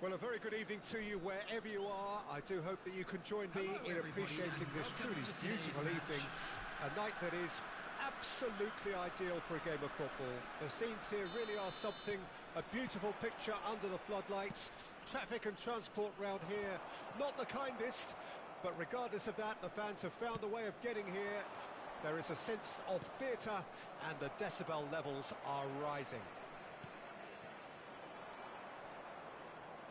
Well, a very good evening to you wherever you are. I do hope that you can join me in appreciating this truly beautiful evening. A night that is absolutely ideal for a game of football. The scenes here really are something, a beautiful picture under the floodlights. Traffic and transport round here, not the kindest, but regardless of that, the fans have found a way of getting here. There is a sense of theatre and the decibel levels are rising.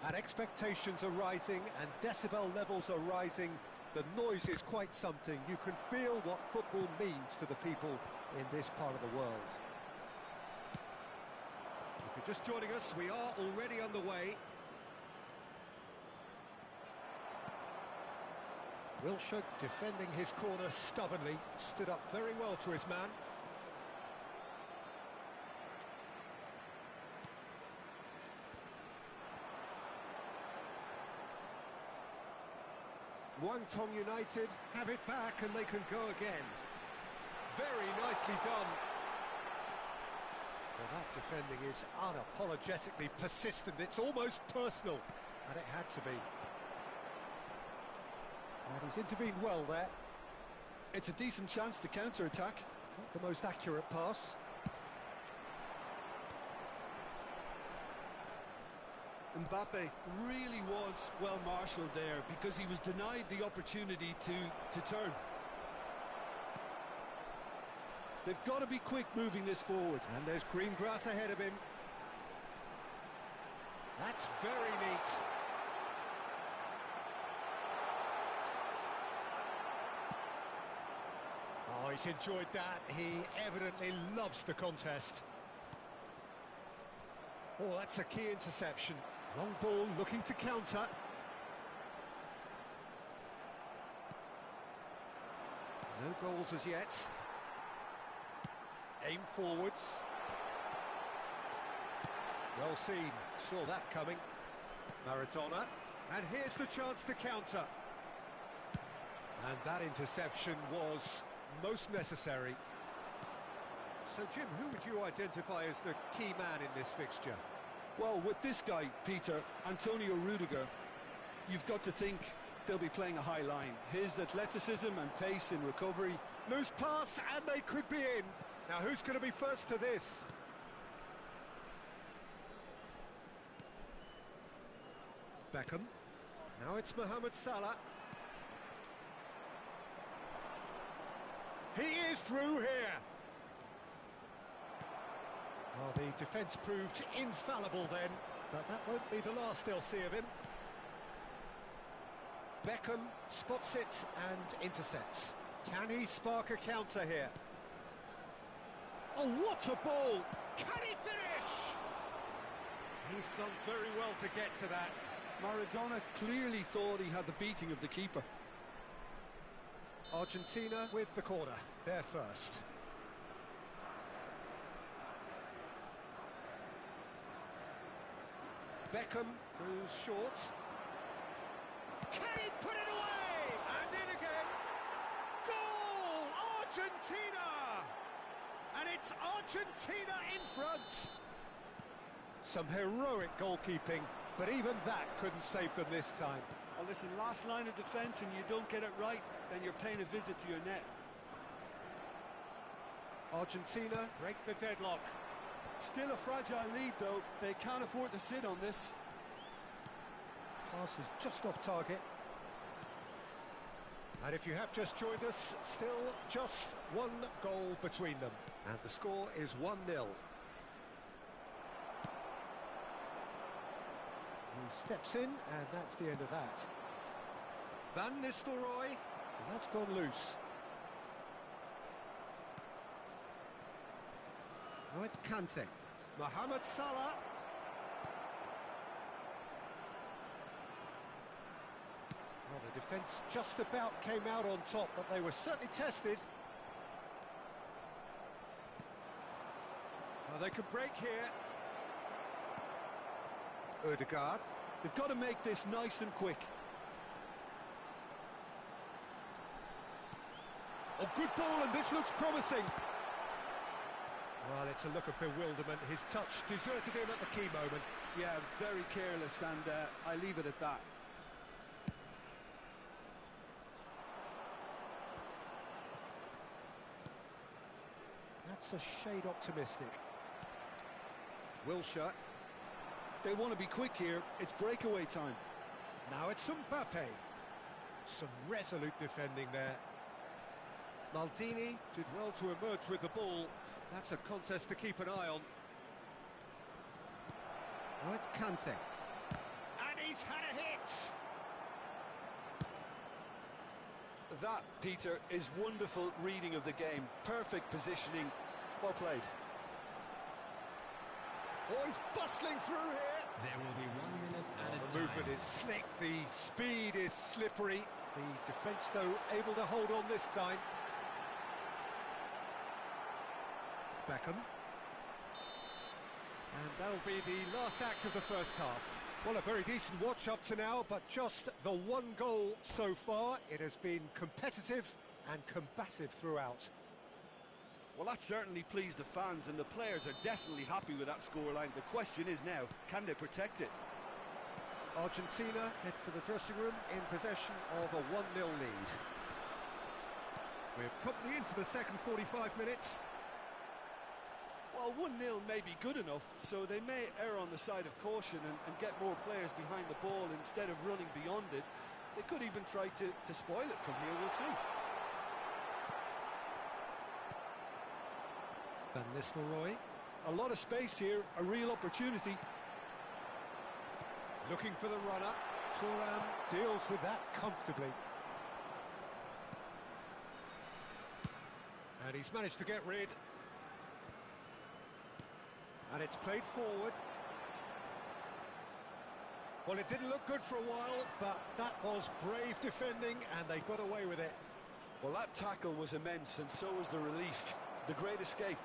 And expectations are rising and decibel levels are rising. The noise is quite something. You can feel what football means to the people in this part of the world. If you're just joining us, we are already underway. Wilshere defending his corner stubbornly, stood up very well to his man. Muangthong United have it back and they can go again. Very nicely done. Well, that defending is unapologetically persistent. It's almost personal, and it had to be. And he's intervened well there. It's a decent chance to counter-attack. Not the most accurate pass. Mbappe really was well marshalled there because he was denied the opportunity to turn. They've got to be quick moving this forward. And there's green grass ahead of him. That's very neat. Oh, he's enjoyed that. He evidently loves the contest. Oh, that's a key interception. Long ball looking to counter. No goals as yet. Aim forwards. Well seen, saw that coming. Maradona, and here's the chance to counter. And that interception was most necessary. So, Jim, who would you identify as the key man in this fixture? Well, with this guy, Peter, Antonio Rudiger, you've got to think they'll be playing a high line. His athleticism and pace in recovery. Loose pass, and they could be in. Now, who's going to be first to this? Beckham. Now it's Mohamed Salah. He is through here. Well, the defence proved infallible then, but that won't be the last they'll see of him. Beckham spots it and intercepts. Can he spark a counter here? Oh, what a ball! Can he finish? He's done very well to get to that. Maradona clearly thought he had the beating of the keeper. Argentina with the corner, they're first. Beckham goes short. Can he put it away? And in again. Goal! Argentina! And it's Argentina in front. Some heroic goalkeeping, but even that couldn't save them this time. Well, listen, last line of defence and you don't get it right, then you're paying a visit to your net. Argentina break the deadlock. Still a fragile lead, though. They can't afford to sit on this. Pass is just off target. And if you have just joined us, still just one goal between them. And the score is 1-0. He steps in, and that's the end of that. Van Nistelrooy, and that's gone loose. Now it's Kante. Mohamed Salah. Well, the defence just about came out on top, but they were certainly tested. Well, they could break here. Ødegaard. They've got to make this nice and quick. Oh, good ball, and this looks promising. Well, it's a look of bewilderment. His touch deserted him at the key moment. Yeah, very careless, and I leave it at that. That's a shade optimistic. Wilshere. They want to be quick here. It's breakaway time. Now it's Mbappe. Some resolute defending there. Maldini did well to emerge with the ball. That's a contest to keep an eye on. Now it's Kante. And he's had a hit! That, Peter, is wonderful reading of the game. Perfect positioning. Well played. Oh, he's bustling through here. There will be 1 minute at a The time. movement is slick, the speed is slippery. The defence, though, able to hold on this time. Beckham. And that'll be the last act of the first half. Well, a very decent watch up to now, but just the one goal so far. It has been competitive and combative throughout. Well, that certainly pleased the fans, and the players are definitely happy with that scoreline. The question is now, can they protect it? Argentina head for the dressing room in possession of a 1-0 lead. We're promptly into the second 45 minutes. Well, 1-0 may be good enough, so they may err on the side of caution and get more players behind the ball instead of running beyond it. They could even try to spoil it from here, we'll see. Van Nistelrooy. A lot of space here, a real opportunity. Looking for the runner. Thuram deals with that comfortably. And he's managed to get rid. And it's played forward. Well, it didn't look good for a while, but that was brave defending, and they got away with it. Well, that tackle was immense, and so was the relief. The great escape.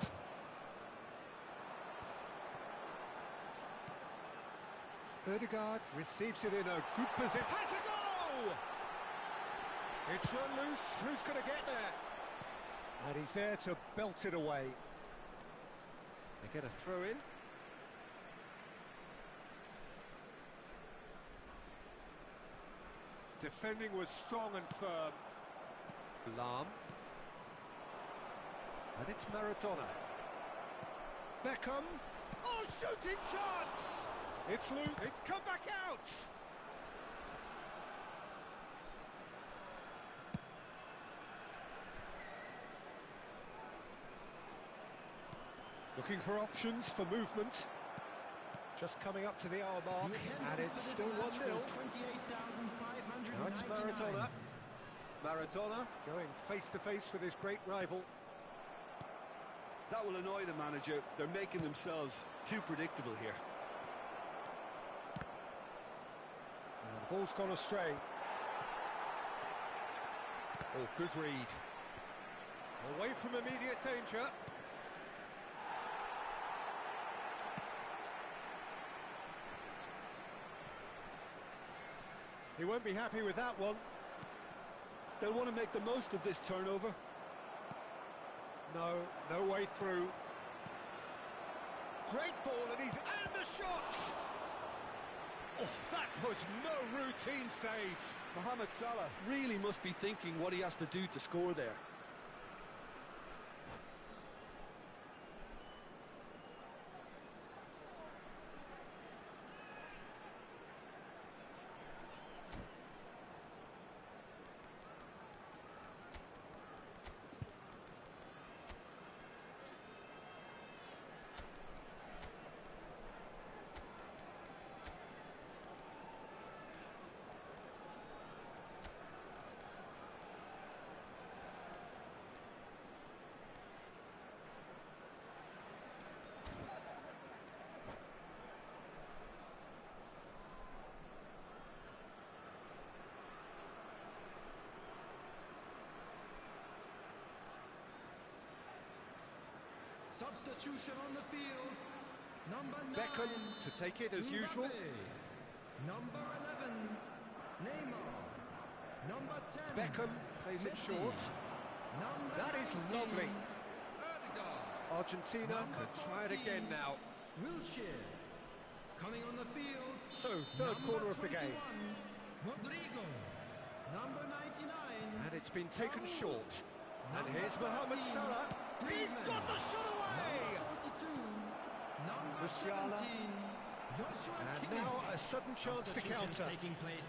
Ødegaard receives it in a good position. Has a go! It's run loose. Who's going to get there? And he's there to belt it away. They get a throw in. Defending was strong and firm. Lahm. And it's Maradona. Beckham. Oh, shooting chance! It's loose. It's come back out! Looking for options for movement. Just coming up to the hour mark, and it's still 1-0. Now it's Maradona. Maradona going face-to-face with his great rival. That will annoy the manager. They're making themselves too predictable here. And the ball's gone astray. Oh, good read. Away from immediate danger. He won't be happy with that one. They'll want to make the most of this turnover. No way through. Great ball, and the shot! Oh, that was no routine save. Mohamed Salah really must be thinking what he has to do to score there. Substitution on the field. Number 9. Beckham to take it as Mbappe. usual. Number 11. Neymar. Number 10. Beckham plays it Messi. short. Number That is 19, lovely. Ødegaard. Argentina could try it again now. Wilshere. Coming on the field. So, third corner of the game. Rodrigo. Number 99. And it's been taken Raul. short. And Number here's Mohamed 14, Salah. He's Griezmann. got the shot away! Number 42. Number Musiala. 17. Joshua And Kimmich. now a sudden chance to Substitutions counter. taking place.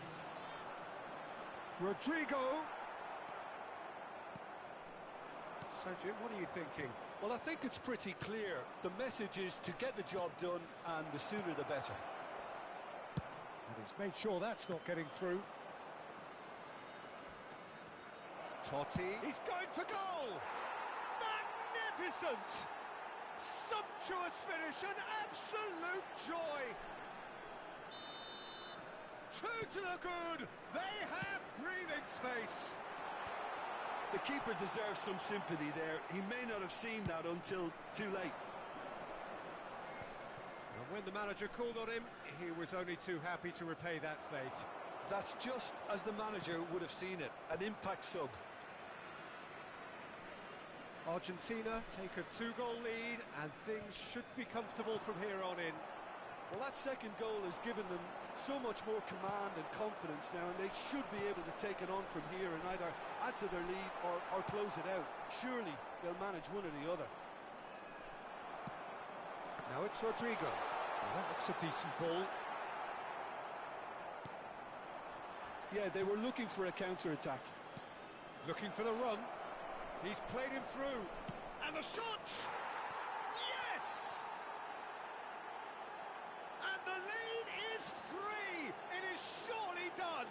Rodrigo. So, Jim, what are you thinking? Well, I think it's pretty clear. The message is to get the job done, and the sooner the better. And he's made sure that's not getting through. Totti. He's going for goal! Magnificent! Sumptuous finish, an absolute joy! Two to the good! They have breathing space! The keeper deserves some sympathy there. He may not have seen that until too late. And when the manager called on him, he was only too happy to repay that fate. That's just as the manager would have seen it, an impact sub. Argentina take a 2-goal lead, and things should be comfortable from here on in. Well, that second goal has given them so much more command and confidence now, and they should be able to take it on from here and either add to their lead or close it out. Surely they'll manage one or the other. Now it's Rodrigo. Well, that looks a decent ball. Yeah, they were looking for a counter-attack. Looking for the run. He's played him through. And the shot! Yes! And the lead is 3! It is surely done!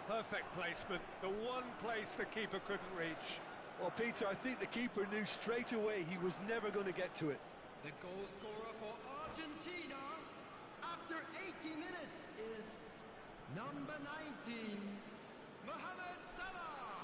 Perfect placement. The one place the keeper couldn't reach. Well, Peter, I think the keeper knew straight away he was never going to get to it. The goal scorer for Argentina after 80 minutes is number 19, Mohamed Salah.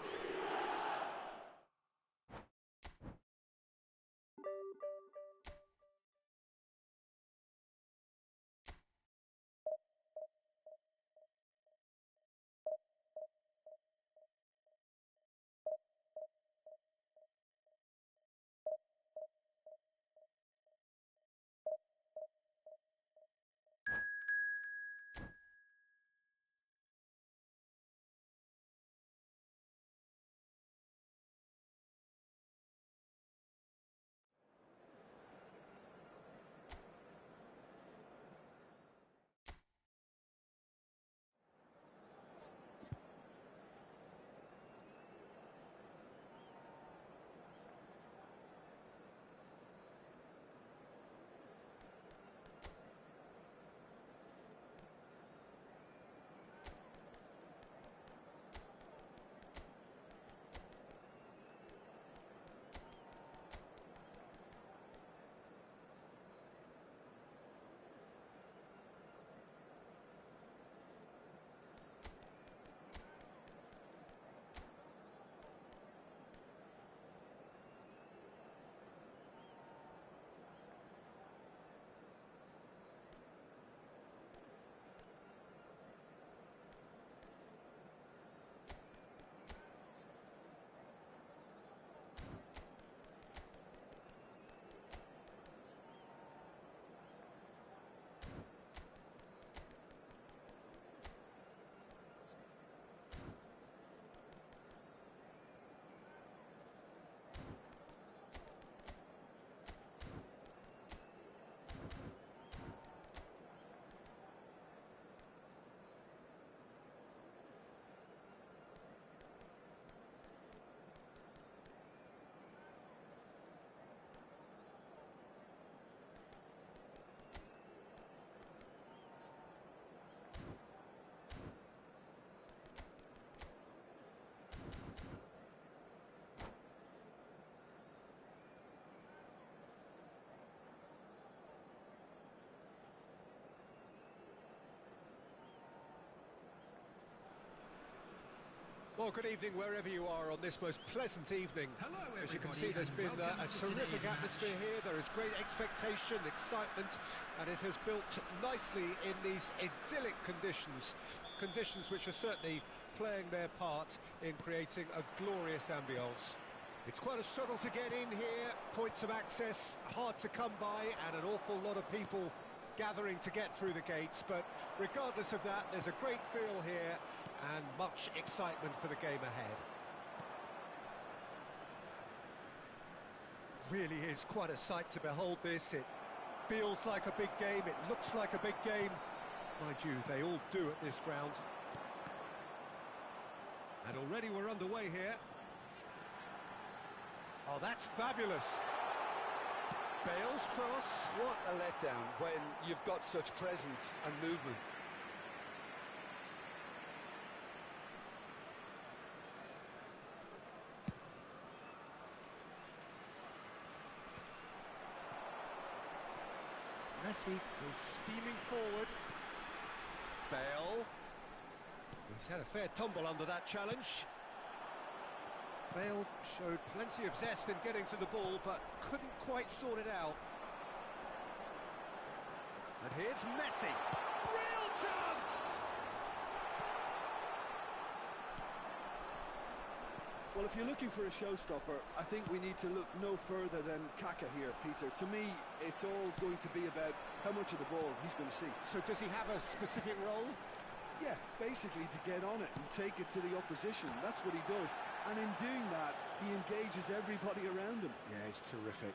Well, good evening wherever you are on this most pleasant evening. Hello, As you can everybody, see, there's and been welcome a to terrific today's atmosphere match. here. There is great expectation, excitement, and it has built nicely in these idyllic conditions. Conditions which are certainly playing their part in creating a glorious ambience. It's quite a struggle to get in here, points of access hard to come by, and an awful lot of people gathering to get through the gates, but regardless of that, there's a great feel here and much excitement for the game ahead. Really is quite a sight to behold this. It feels like a big game, it looks like a big game. Mind you, they all do at this ground. And already we're underway here. Oh, that's fabulous. Bale's cross. What a letdown when you've got such presence and movement. Messi goes steaming forward. Bale. He's had a fair tumble under that challenge. Bale showed plenty of zest in getting to the ball, but couldn't quite sort it out. And here's Messi. Real chance! Well, if you're looking for a showstopper, I think we need to look no further than Kaka here, Peter. To me, it's all going to be about how much of the ball he's going to see. So does he have a specific role? Yeah, basically to get on it and take it to the opposition. That's what he does. And in doing that, he engages everybody around him. Yeah, he's terrific.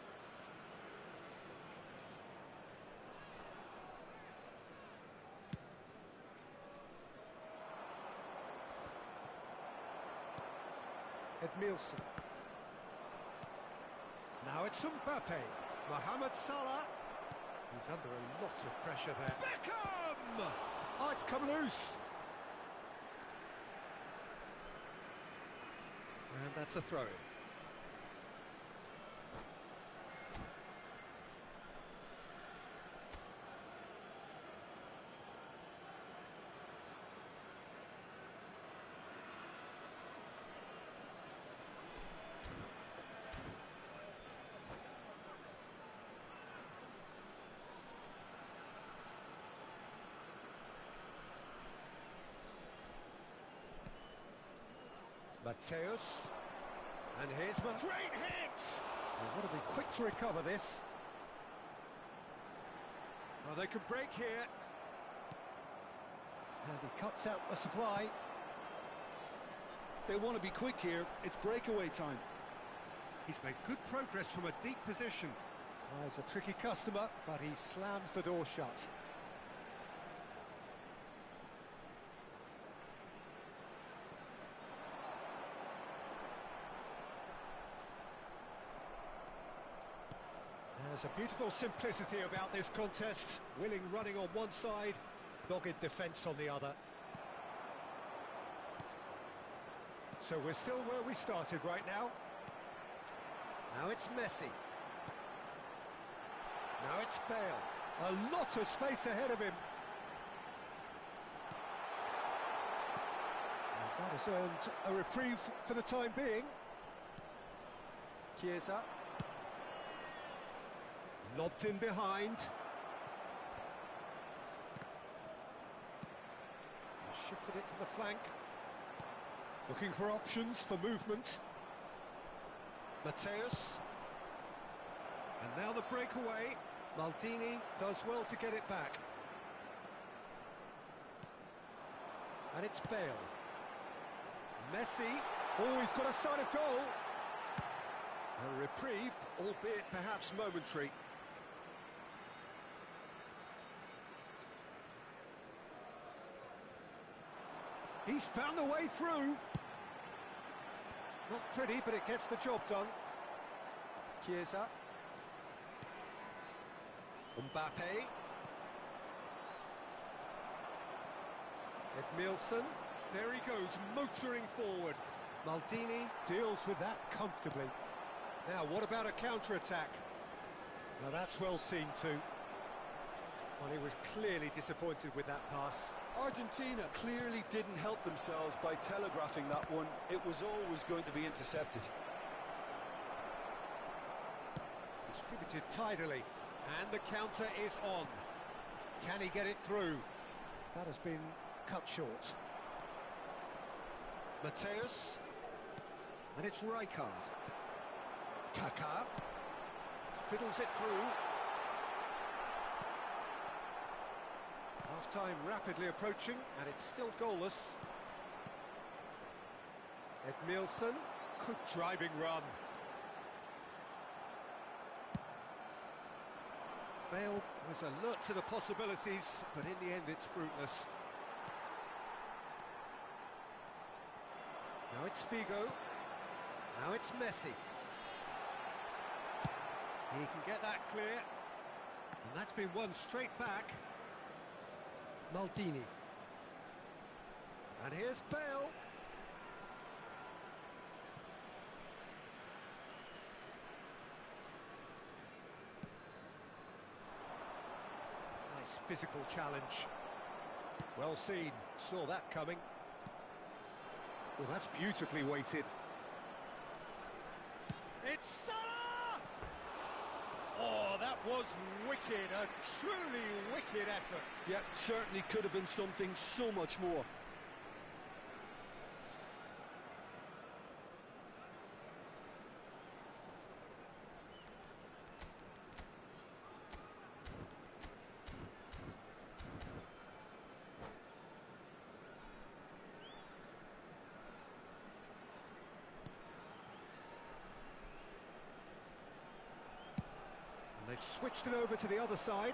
Edmilson. Now it's Mbappe. Mohamed Salah. He's under a lot of pressure there. Beckham! Oh, it's come loose. And that's a throw-in. Mateus, and here's my great hit! They've got to be quick to recover this. Well, they could break here. And he cuts out the supply. They want to be quick here. It's breakaway time. He's made good progress from a deep position. Oh, he's a tricky customer, but he slams the door shut. There's a beautiful simplicity about this contest. Willing running on one side, dogged defence on the other. So we're still where we started right now. Now it's Messi. Now it's Bale. A lot of space ahead of him. And that has earned a reprieve for the time being. Chiesa. Lobbed in behind. Shifted it to the flank. Looking for options for movement. Mateus. And now the breakaway. Maldini does well to get it back. And it's Bale. Messi. Oh, he's got a sight of goal. A reprieve, albeit perhaps momentary. He's found the way through. Not pretty, but it gets the job done. Chiesa. Mbappe. Edmilson. There he goes, motoring forward. Maldini deals with that comfortably. Now, what about a counter-attack? Now, that's well seen too. Well, he was clearly disappointed with that pass. Argentina clearly didn't help themselves by telegraphing that one. It was always going to be intercepted. Distributed tidily, and the counter is on. Can he get it through? That has been cut short. Mateus. And it's Rijkaard. Kaká. Fiddles it through. Half-time rapidly approaching, and it's still goalless. Edmilson. Good driving run. Bale was alert to the possibilities, but in the end it's fruitless. Now it's Figo. Now it's Messi. He can get that clear. And that's been won straight back. Maldini. And here's Bale. Nice physical challenge. Well seen. Saw that coming. Well, that's beautifully weighted. It's Salah! Oh, that was wicked. A truly wicked effort. Yeah, certainly could have been something so much more. They've switched it over to the other side.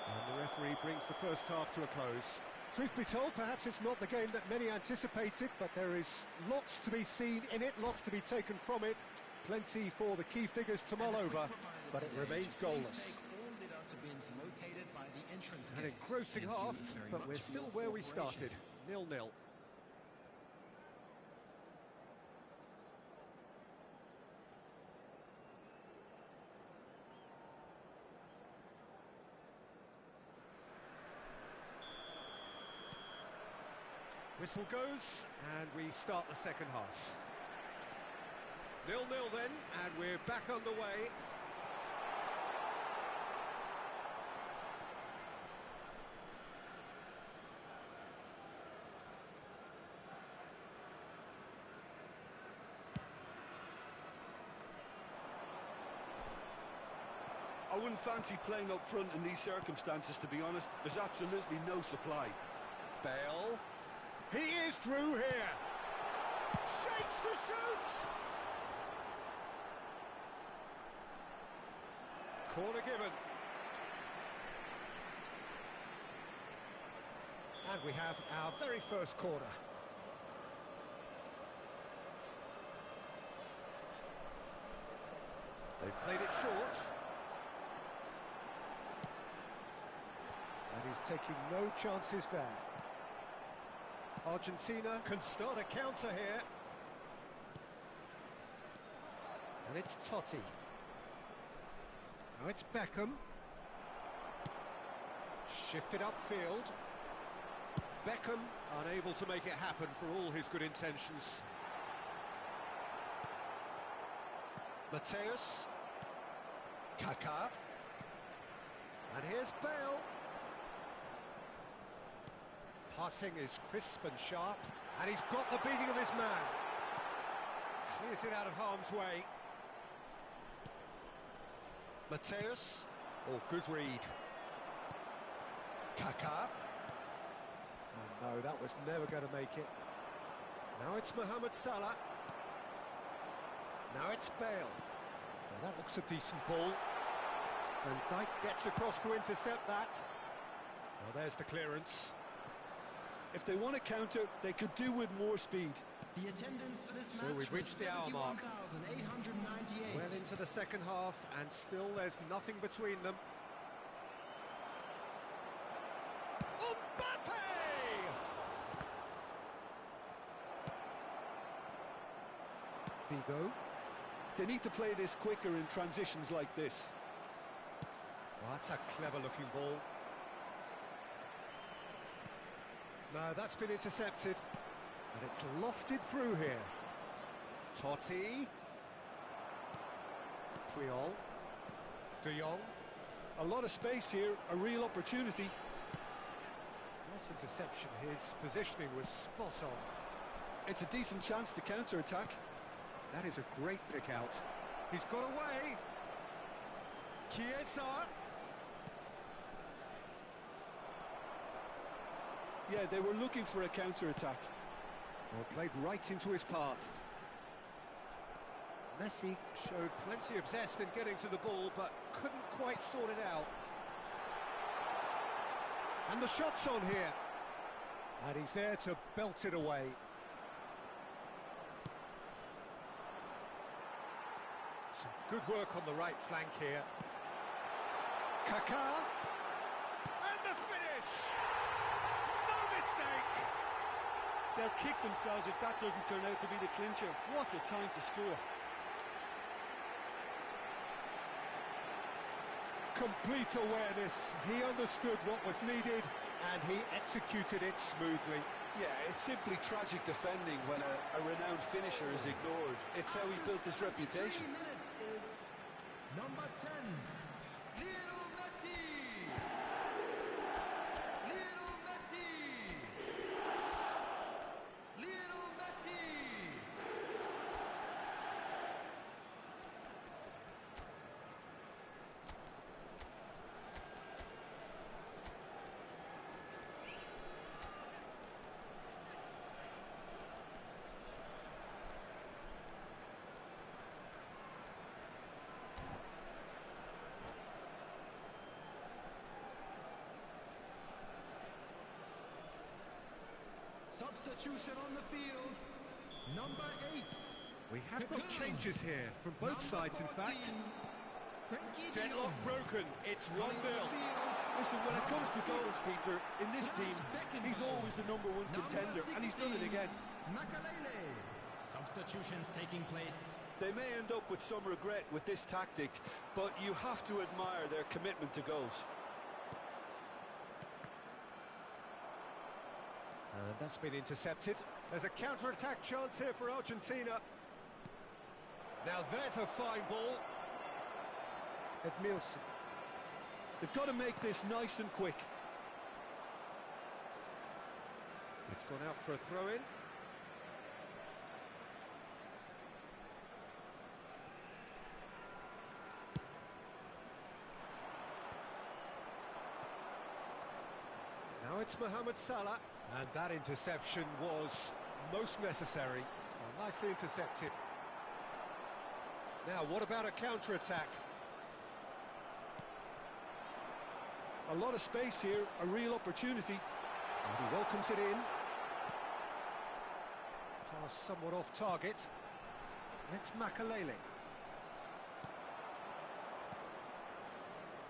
And the referee brings the first half to a close. Truth be told, perhaps it's not the game that many anticipated, but there is lots to be seen in it, lots to be taken from it. Plenty for the key figures to mull over, but it remains goalless. An engrossing half, but we're still where we started, 0-0. Whistle goes, and we start the second half. 0-0 then, and we're back underway. I wouldn't fancy playing up front in these circumstances, to be honest. There's absolutely no supply. Bale. He is through here. Shapes to shoot. Corner given. And we have our very first corner. They've played it short. And he's taking no chances there. Argentina can start a counter here. And it's Totti. Now it's Beckham. Shifted upfield. Beckham unable to make it happen for all his good intentions. Mateus. Kaká. And here's Bale. Passing is crisp and sharp, and he's got the beating of his man. Clears it out of harm's way. Mateus. Oh, good read. Kaká. Oh, no, that was never going to make it. Now it's Mohamed Salah. Now it's Bale. Now that looks a decent ball. And Dijk gets across to intercept that. Well, there's the clearance. If they want to counter, they could do with more speed. The attendance for this So match we've reached the hour mark. 71,898. Well into the second half, and still there's nothing between them. Mbappe! Figo. They need to play this quicker in transitions like this. Well, that's a clever-looking ball. No, that's been intercepted. And it's lofted through here. Totti. Puyol. De Jong. A lot of space here, a real opportunity. Nice interception. His positioning was spot on. It's a decent chance to counter-attack. That is a great pick out. He's got away. Chiesa. Yeah, they were looking for a counter-attack. Well, played right into his path. Messi showed plenty of zest in getting to the ball, but couldn't quite sort it out. And the shot's on here. And he's there to belt it away. Some good work on the right flank here. Kaká. And the finish! No mistake! They'll kick themselves if that doesn't turn out to be the clincher. What a time to score. Complete awareness. He understood what was needed and he executed it smoothly. Yeah, it's simply tragic defending when a renowned finisher is ignored. It's how he built his reputation. 3 minutes is number 10, Lionel Messi. Lionel Messi. Lionel Messi. Substitution on the field, number 8. We have got changes here from both sides, in fact. Deadlock broken. It's 1-0. Listen, when it comes to goals, Peter, in this team, he's always the #1 contender, and he's done it again. Makalele. Substitutions taking place. They may end up with some regret with this tactic, but you have to admire their commitment to goals. And that's been intercepted. There's a counter-attack chance here for Argentina. Now there's a fine ball. Edmilson. They've got to make this nice and quick. It's gone out for a throw-in. Now it's Mohamed Salah. And that interception was most necessary. Well, nicely intercepted. Now, what about a counter-attack? A lot of space here, a real opportunity. And he welcomes it in. Pass somewhat off target. It's Makalele.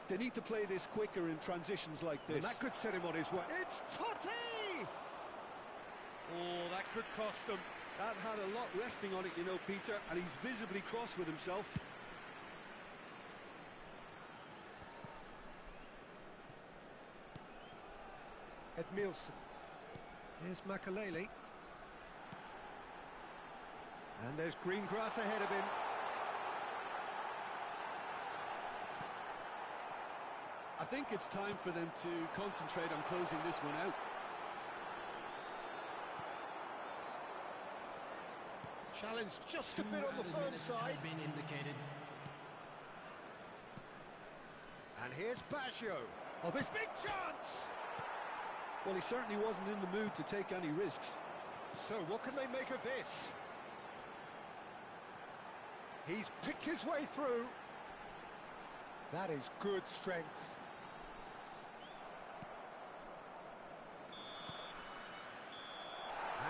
They need to play this quicker in transitions like this. And that could set him on his way. It's Totti! Oh, that could cost them. That had a lot resting on it, you know, Peter, and he's visibly cross with himself. Edmilson. Here's Makalele. And there's green grass ahead of him. I think it's time for them to concentrate on closing this one out. Challenge just a bit on the firm side. Been indicated. And here's Baggio. Oh, this big chance! Well, he certainly wasn't in the mood to take any risks. So what can they make of this? He's picked his way through. That is good strength.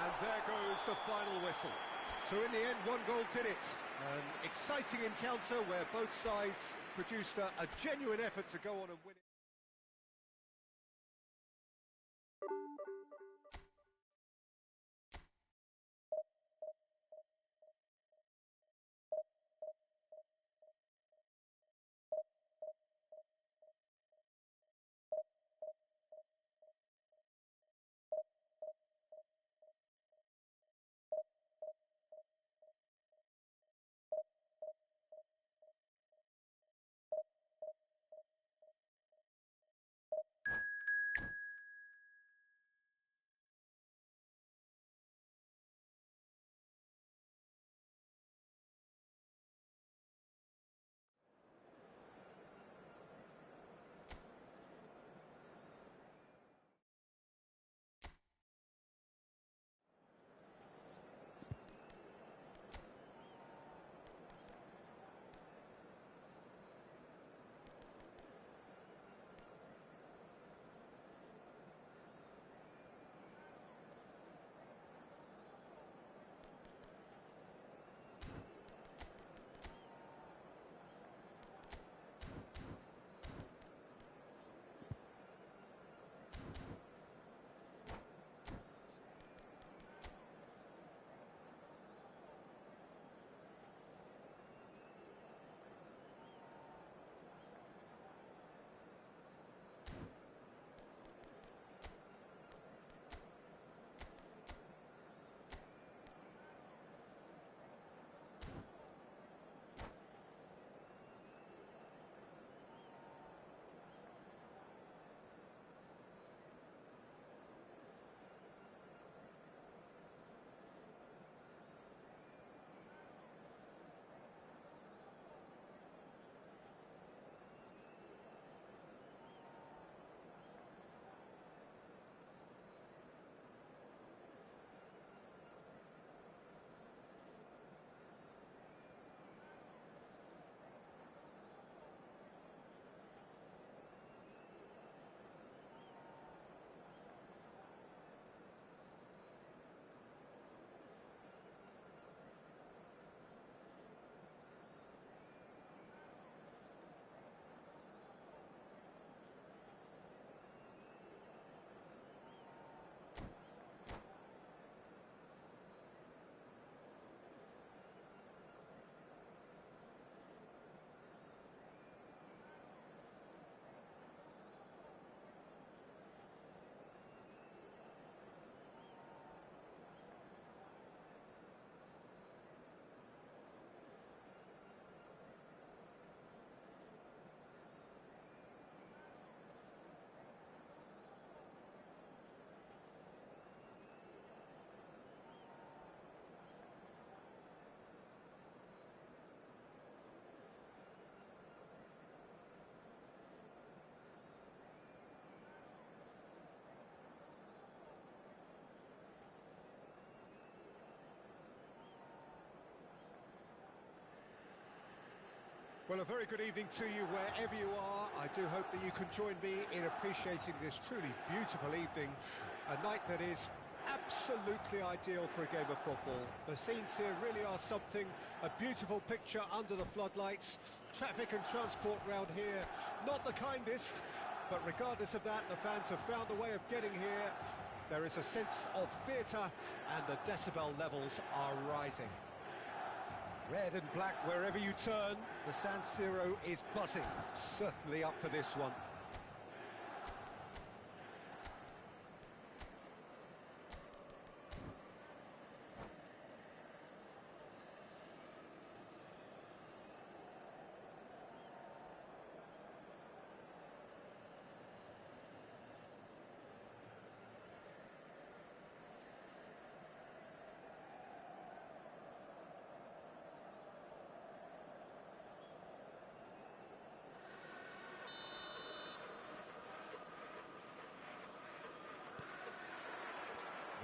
And there goes the final whistle. So in the end, 1 goal did it. An exciting encounter where both sides produced a genuine effort to go on and win it. Well, a very good evening to you wherever you are. I do hope that you can join me in appreciating this truly beautiful evening, a night that is absolutely ideal for a game of football. The scenes here really are something, a beautiful picture under the floodlights. Traffic and transport round here, not the kindest, but regardless of that, the fans have found a way of getting here. There is a sense of theatre and the decibel levels are rising. Red and black wherever you turn, the San Siro is buzzing. Certainly up for this one.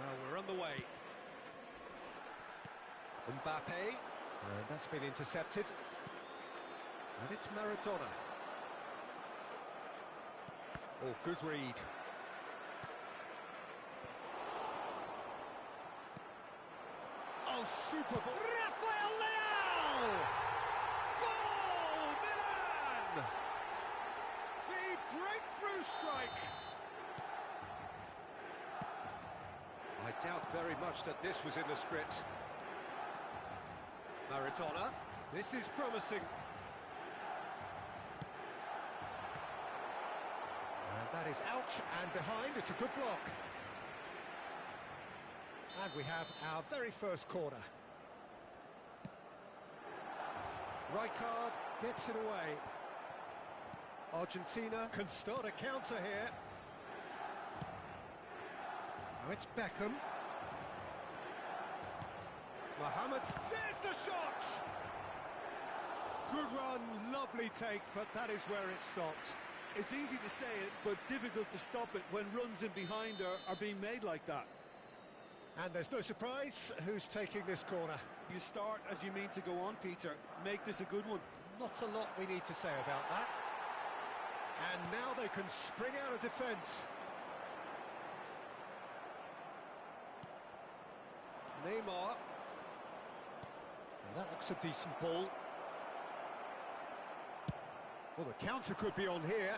Well, we're on the way. Mbappe, and that's been intercepted. And it's Maradona. Oh, good read. Oh, super ball. Rafael Leao! Goal, Milan! The breakthrough strike. I doubt very much that this was in the script. Maradona, this is promising. And that is out and behind, it's a good block. And we have our very first corner. Rijkaard gets it away. Argentina can start a counter here. Now it's Beckham. Mohamed, there's the shot! Good run, lovely take, but that is where it stopped. It's easy to say it, but difficult to stop it when runs in behind are being made like that. And there's no surprise who's taking this corner. You start as you mean to go on, Peter. Make this a good one. Not a lot we need to say about that. And now they can spring out of defence. Neymar. And that looks a decent ball. Well, the counter could be on here.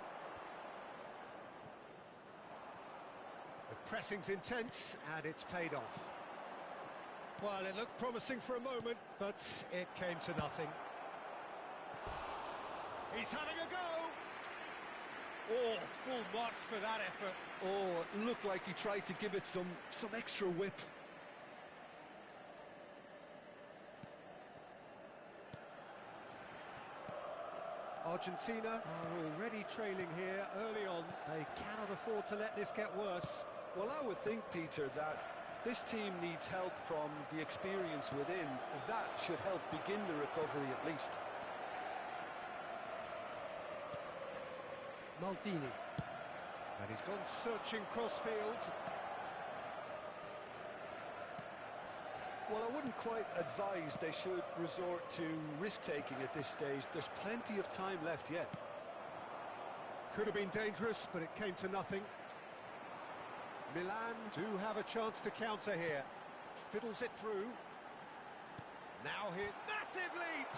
The pressing's intense, and it's paid off. Well, it looked promising for a moment, but it came to nothing. He's having a go! Oh, full marks for that effort. Oh, it looked like he tried to give it some extra whip. Argentina are already trailing here early on. They cannot afford to let this get worse. Well, I would think, Peter, that this team needs help from the experience within. That should help begin the recovery at least. Maldini. And he's gone searching crossfield. Well, I wouldn't quite advise they should resort to risk-taking at this stage. There's plenty of time left yet. Could have been dangerous, but it came to nothing. Milan do have a chance to counter here. Fiddles it through. Now here, massive leap!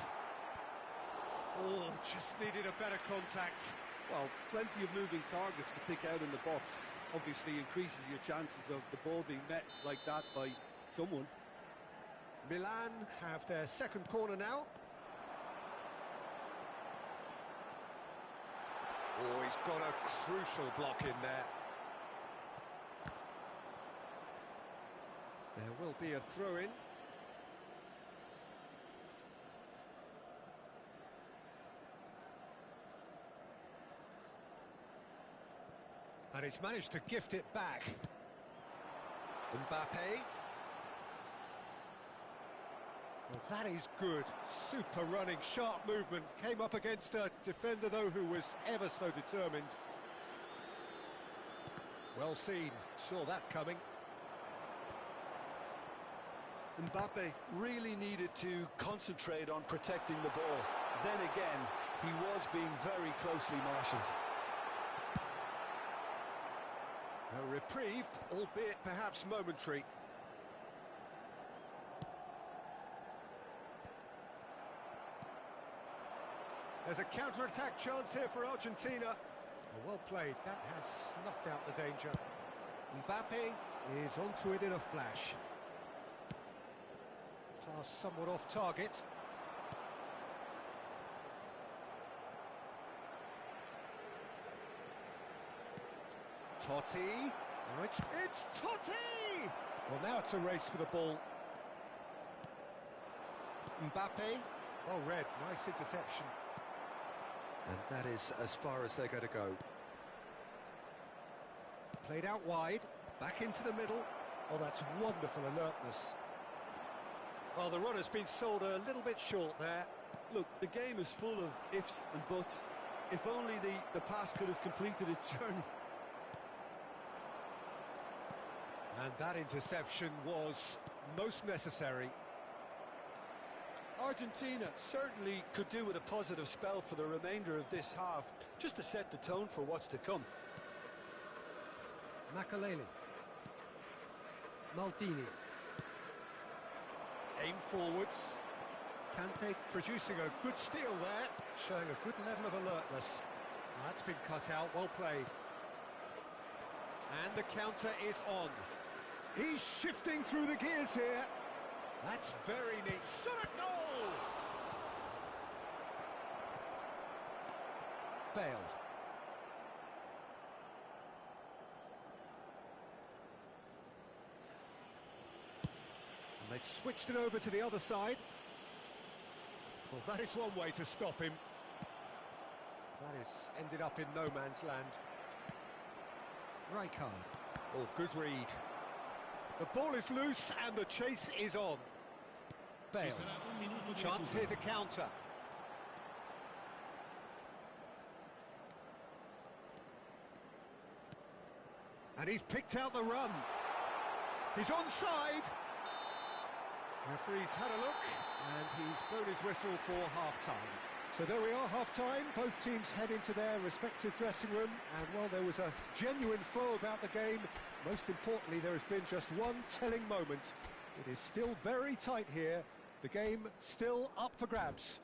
Oh, just needed a better contact. Well, plenty of moving targets to pick out in the box. Obviously increases your chances of the ball being met like that by someone. Milan have their second corner now. Oh, he's got a crucial block in there. There will be a throw-in. And he's managed to gift it back. Mbappe. Well, that is good. Super running, sharp movement. Came up against a defender, though, who was ever so determined. Well seen. Saw that coming. Mbappe really needed to concentrate on protecting the ball. then again, he was being very closely marshalled. A reprieve, albeit perhaps momentary. There's a counter-attack chance here for Argentina. Well played, that has snuffed out the danger. Mbappe is onto it in a flash. Pass somewhat off target. Totti. Oh, it's Totti! Well, now it's a race for the ball. Mbappe. Well read, nice interception. And that is as far as they're going to go. Played out wide, back into the middle. Oh, that's wonderful alertness. Well, the run has been sold a little bit short there. Look, the game is full of ifs and buts. If only the pass could have completed its journey. And that interception was most necessary. Argentina certainly could do with a positive spell for the remainder of this half, just to set the tone for what's to come. Makaleli. Maldini. Aim forwards. Kante producing a good steal there, showing a good level of alertness. That's been cut out, well played. And the counter is on. He's shifting through the gears here. That's very neat. Shot a goal! Bale. And they've switched it over to the other side. Well, that is one way to stop him. That has ended up in no man's land. Rijkaard. Oh, good read. The ball is loose and the chase is on. Bale. Chance here to counter. And he's picked out the run. He's onside. Referee's had a look and he's blown his whistle for half-time. So there we are, half-time. Both teams head into their respective dressing room, and while there was a genuine flow about the game, most importantly there has been just one telling moment. It is still very tight here, the game still up for grabs,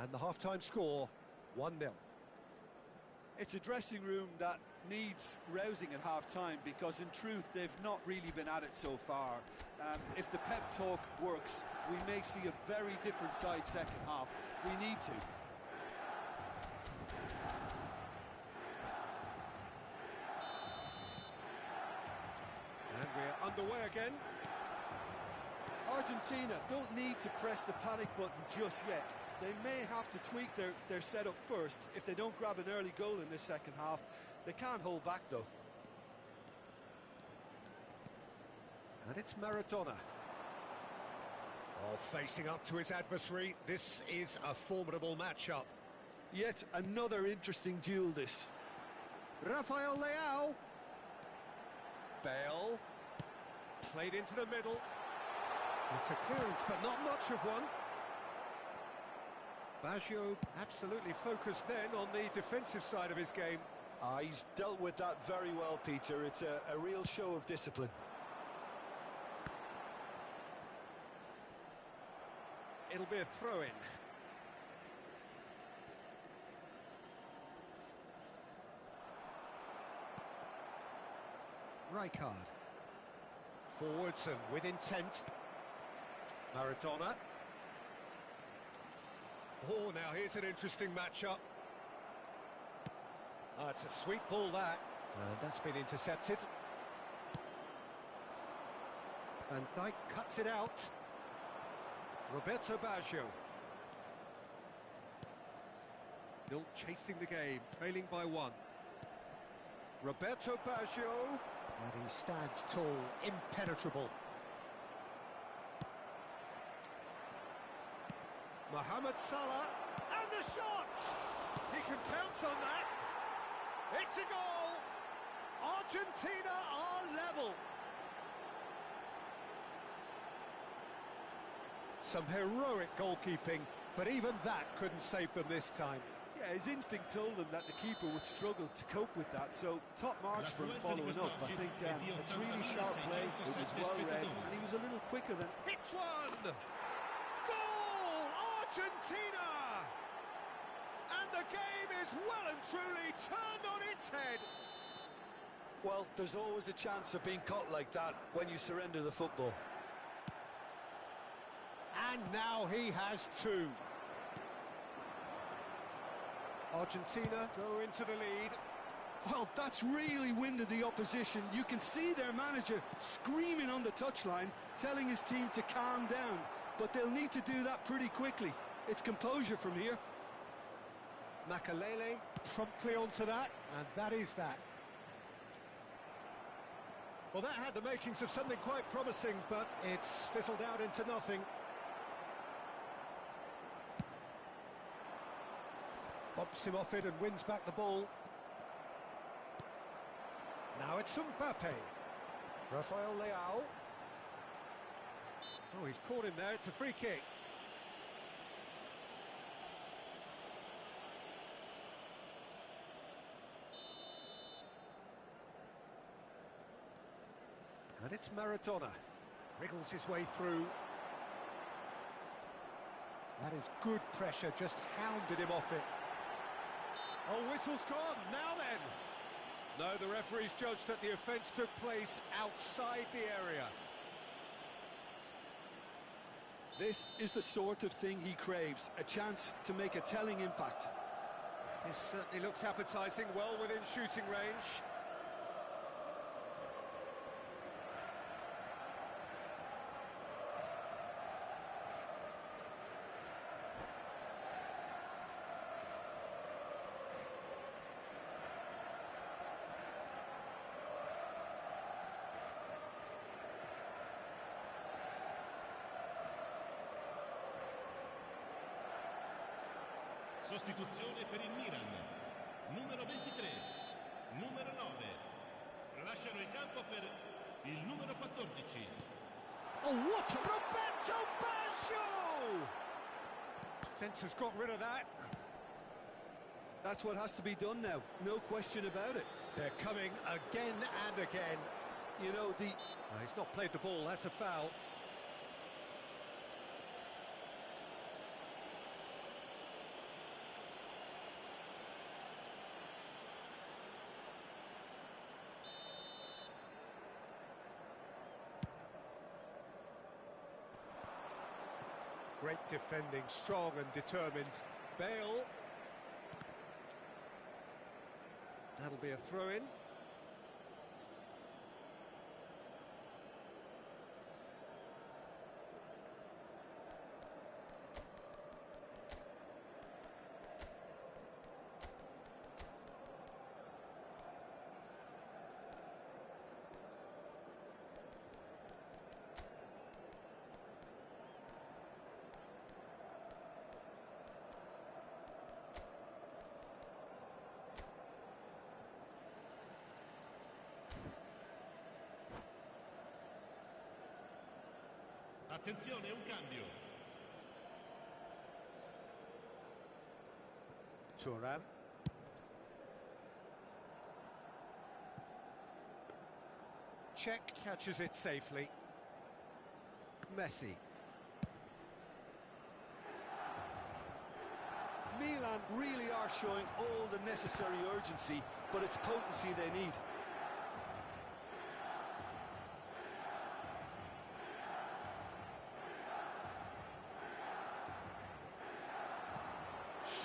and the half-time score 1-0. It's a dressing room that needs rousing at half-time, because in truth they've not really been at it so far. If the pep talk works, we may see a very different side second half. We need to. And we're underway again. Argentina don't need to press the panic button just yet. They may have to tweak their setup first. If they don't grab an early goal in this second half, they can't hold back though. And it's Maradona. Oh, facing up to his adversary. This is a formidable matchup. Yet another interesting duel, this. Rafael Leao. Bale. Played into the middle. It's a clearance, but not much of one. Baggio absolutely focused then on the defensive side of his game. He's dealt with that very well, Peter. It's a real show of discipline. It'll be a throw-in. Rijkaard. Forwards and with intent. Maradona. Oh, now here's an interesting matchup. It's a sweet ball, that. And that's been intercepted. Van Dijk cuts it out. Roberto Baggio. Still chasing the game, trailing by one. Roberto Baggio. And he stands tall, impenetrable. Mohamed Salah, and the shot! He can pounce on that. It's a goal! Argentina are level. Some heroic goalkeeping, but even that couldn't save them this time. Yeah, his instinct told him that the keeper would struggle to cope with that, so top marks for him following up. I think it's really sharp play, it was well read, and he was a little quicker than... Hits one! Goal! Argentina! And the game is well and truly turned on its head. Well, there's always a chance of being caught like that when you surrender the football. And now he has two. Argentina go into the lead. Well, that's really winded the opposition. You can see their manager screaming on the touchline, telling his team to calm down. But they'll need to do that pretty quickly. It's composure from here. Makalele promptly onto that, and that is that. Well, that had the makings of something quite promising, but it's fizzled out into nothing. Bumps him off it and wins back the ball. Now it's Mbappe. Rafael Leao. Oh, he's caught him there. It's a free kick. And it's Maradona. Wriggles his way through. That is good pressure, just hounded him off it. Oh, whistle's gone, now then! No, the referee's judged that the offence took place outside the area. This is the sort of thing he craves, a chance to make a telling impact. This certainly looks appetising, well within shooting range. Sostituzione per il Milan, numero 23, numero 9, lasciano il campo per il numero 14. Oh, what a... Roberto Baggio! Defence has got rid of that. That's what has to be done now, no question about it. They're coming again and again. You know, he's not played the ball, that's a foul. Great defending, strong and determined. Bale. That'll be a throw-in. Attenzione, un cambio. Thuram. Cech catches it safely. Messi. Milan really are showing all the necessary urgency, but it's potency they need.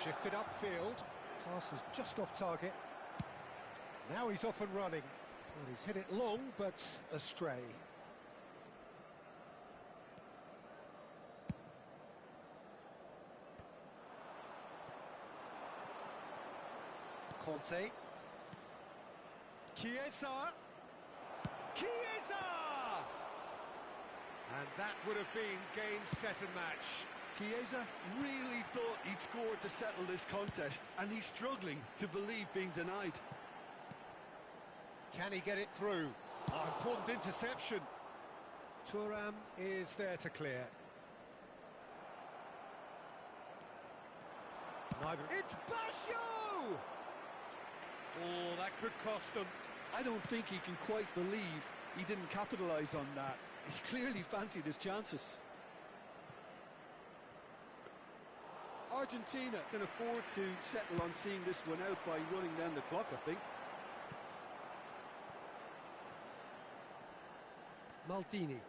Shifted upfield. Pass is just off target. Now he's off and running. Well, he's hit it long, but astray. Conte. Chiesa. Chiesa! And that would have been game, set and match. Chiesa really thought he'd scored to settle this contest, and he's struggling to believe being denied. Can he get it through? Oh, important interception. Thuram is there to clear. It's Basho! Oh, that could cost them. I don't think he can quite believe he didn't capitalise on that. He clearly fancied his chances. Argentina can afford to settle on seeing this one out by running down the clock, I think. Maldini.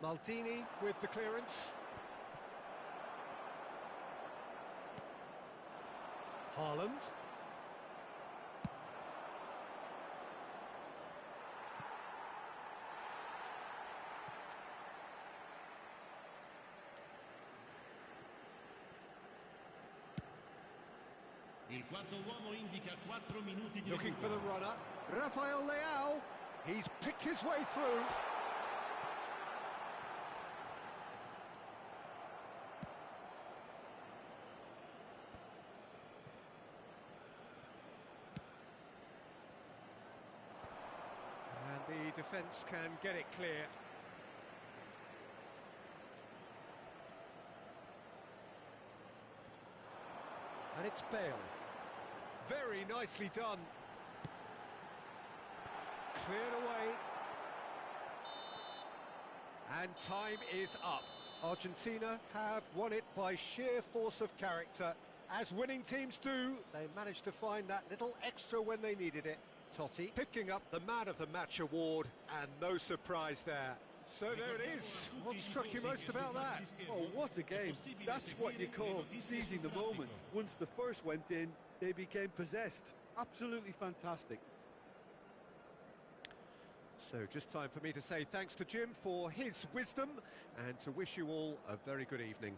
Maldini with the clearance. Haaland. Il quarto uomo indica 4 minuti di Looking for the recupero. runner. Rafael Leao. He's picked his way through. And the defence can get it clear. And it's Bale. Very nicely done. Cleared away. And time is up. Argentina have won it by sheer force of character. As winning teams do, they managed to find that little extra when they needed it. Totti picking up the Man of the Match award, and no surprise there. So there it is. What struck you most about that? Oh, what a game. That's what you call seizing the moment. Once the first went in, they became possessed. Absolutely fantastic. So just time for me to say thanks to Jim for his wisdom and to wish you all a very good evening.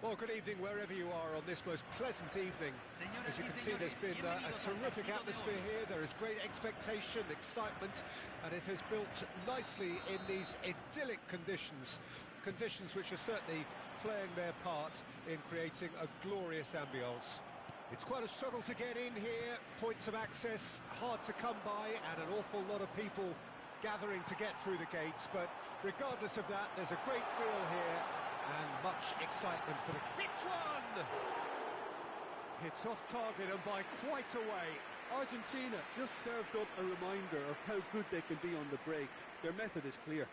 Well, good evening wherever you are on this most pleasant evening. As you can see, there's been a terrific atmosphere here. There is great expectation, excitement, and it has built nicely in these idyllic conditions. Conditions which are certainly playing their part in creating a glorious ambience. It's quite a struggle to get in here, points of access hard to come by, and an awful lot of people gathering to get through the gates, but regardless of that, there's a great feel here and much excitement for the... Hits one! Hits off target and by quite a way. Argentina just served up a reminder of how good they can be on the break. Their method is clear.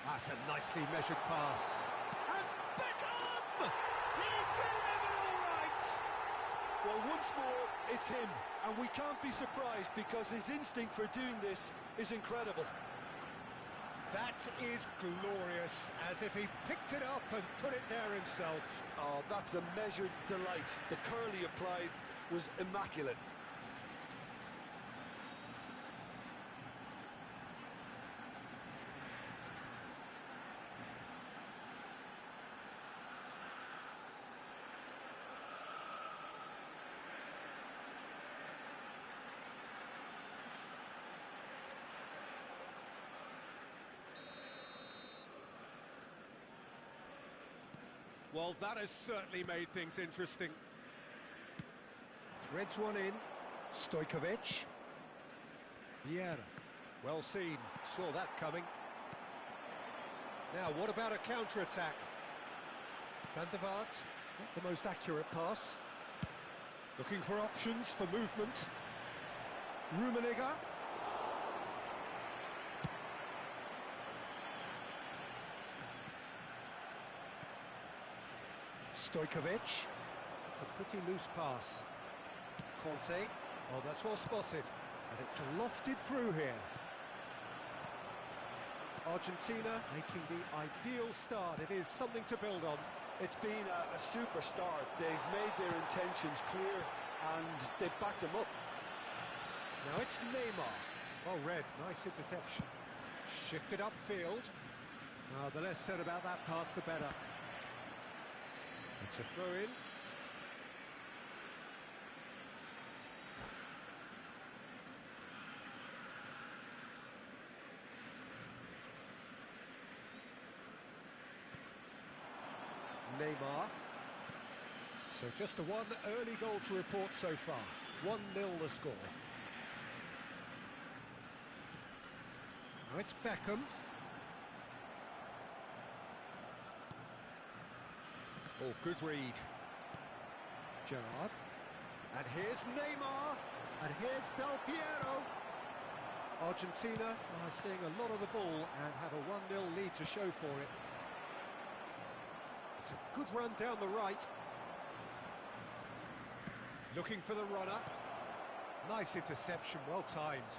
That's a nicely measured pass. And Beckham! He's delivered all right! Well, once more, it's him. And we can't be surprised because his instinct for doing this is incredible. That is glorious, as if he picked it up and put it there himself. Oh, that's a measured delight. The curl he applied was immaculate. Well, that has certainly made things interesting. Threads one in. Stojkovic. Vieira. Well seen. Saw that coming. Now, what about a counter-attack? Van der Vaart. Not the most accurate pass. Looking for options for movement. Rummenigge. Stojkovic. It's a pretty loose pass. Conte. Oh, that's well spotted. And it's lofted through here. Argentina making the ideal start. It is something to build on. It's been a super start. They've made their intentions clear and they've backed them up. Now it's Neymar. Well read. Nice interception. Shifted upfield. The less said about that pass, the better. It's a throw-in. Neymar. So just the one early goal to report so far. 1-0 the score. Now it's Beckham. Oh, good read. Gerrard. And here's Neymar. And here's Del Piero. Argentina are seeing a lot of the ball and have a 1-0 lead to show for it. It's a good run down the right. Looking for the runner. Nice interception, well timed.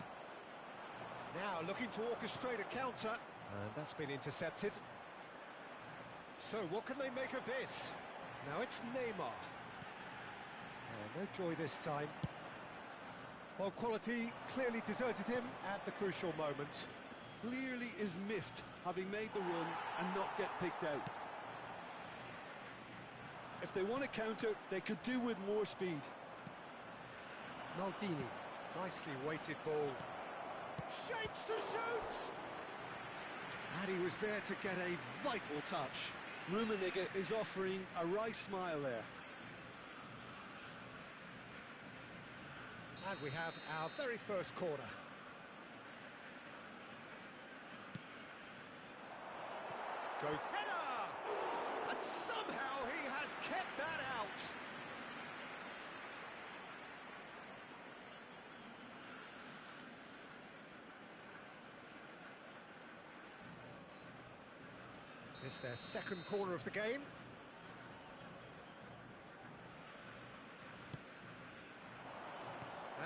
Now looking to orchestrate a counter. And that's been intercepted. So what can they make of this? Now it's Neymar. Oh, no joy this time. Well, quality clearly deserted him at the crucial moment. Clearly is miffed, having made the run and not get picked out. If they want to counter, they could do with more speed. Maldini, nicely weighted ball. Shapes to shoot! And he was there to get a vital touch. Rummenigge is offering a wry smile there. And we have our very first corner. Goes header! And somehow he has kept that out. It's their second corner of the game.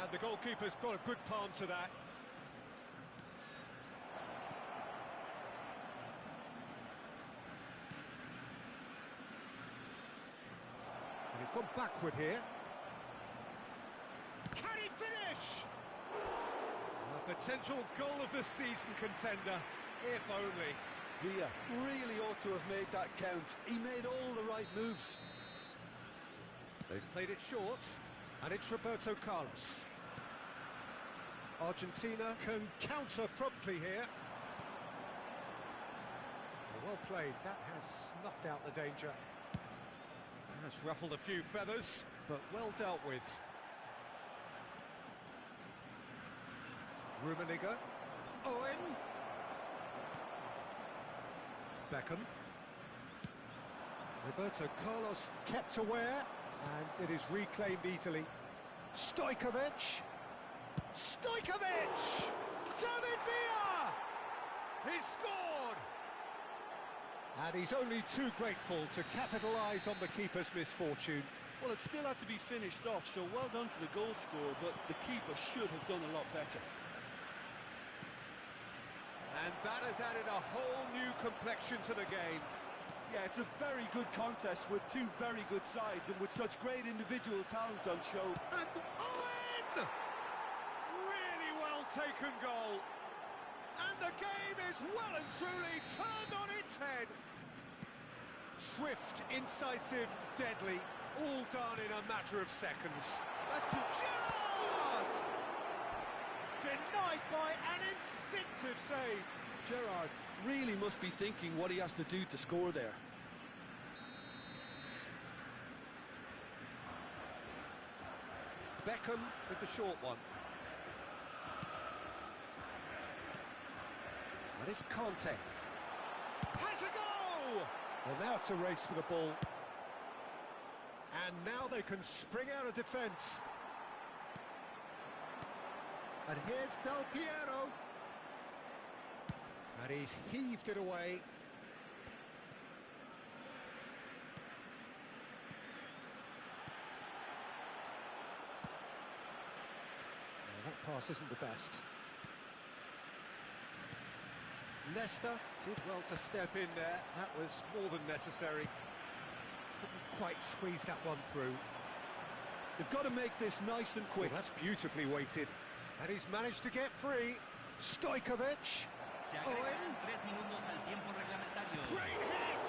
And the goalkeeper's got a good palm to that. And he's gone backward here. finish. A potential goal of the season contender, if only. Villa really ought to have made that count. He made all the right moves. They've played it short, and it's Roberto Carlos. Argentina can counter promptly here. Well played, that has snuffed out the danger. Has ruffled a few feathers, but well dealt with. Rummenigge. Owen. Beckham. Roberto Carlos kept aware, and it is reclaimed easily. Stojkovic. Stojkovic! David Villa! He's scored! And he's only too grateful to capitalise on the keeper's misfortune. Well, it still had to be finished off, so well done to the goal scorer, but the keeper should have done a lot better. And that has added a whole new complexion to the game. Yeah, it's a very good contest with two very good sides and with such great individual talent on show. And Owen! Really well taken goal. And the game is well and truly turned on its head. Swift, incisive, deadly, all done in a matter of seconds. That's to Gerrard! Denied by an instinctive save. Gerrard really must be thinking what he has to do to score there. Beckham with the short one. And it's Conte. Has a go! Well, now it's a race for the ball. And now they can spring out of defence. And here's Del Piero. And he's heaved it away. Well, that pass isn't the best. Nesta did well to step in there. That was more than necessary. Couldn't quite squeeze that one through. They've got to make this nice and quick. Well, that's beautifully weighted. And he's managed to get free. Stojkovic. Owen. Great hit!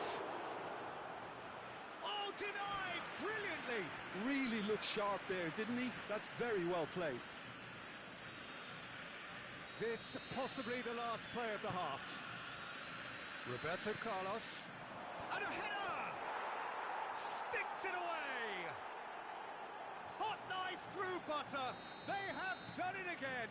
Oh, denied brilliantly! Really looked sharp there, didn't he? That's very well played. This possibly the last play of the half. Roberto Carlos. And a header! Sticks it away! Hot knife through butter. They have done it again.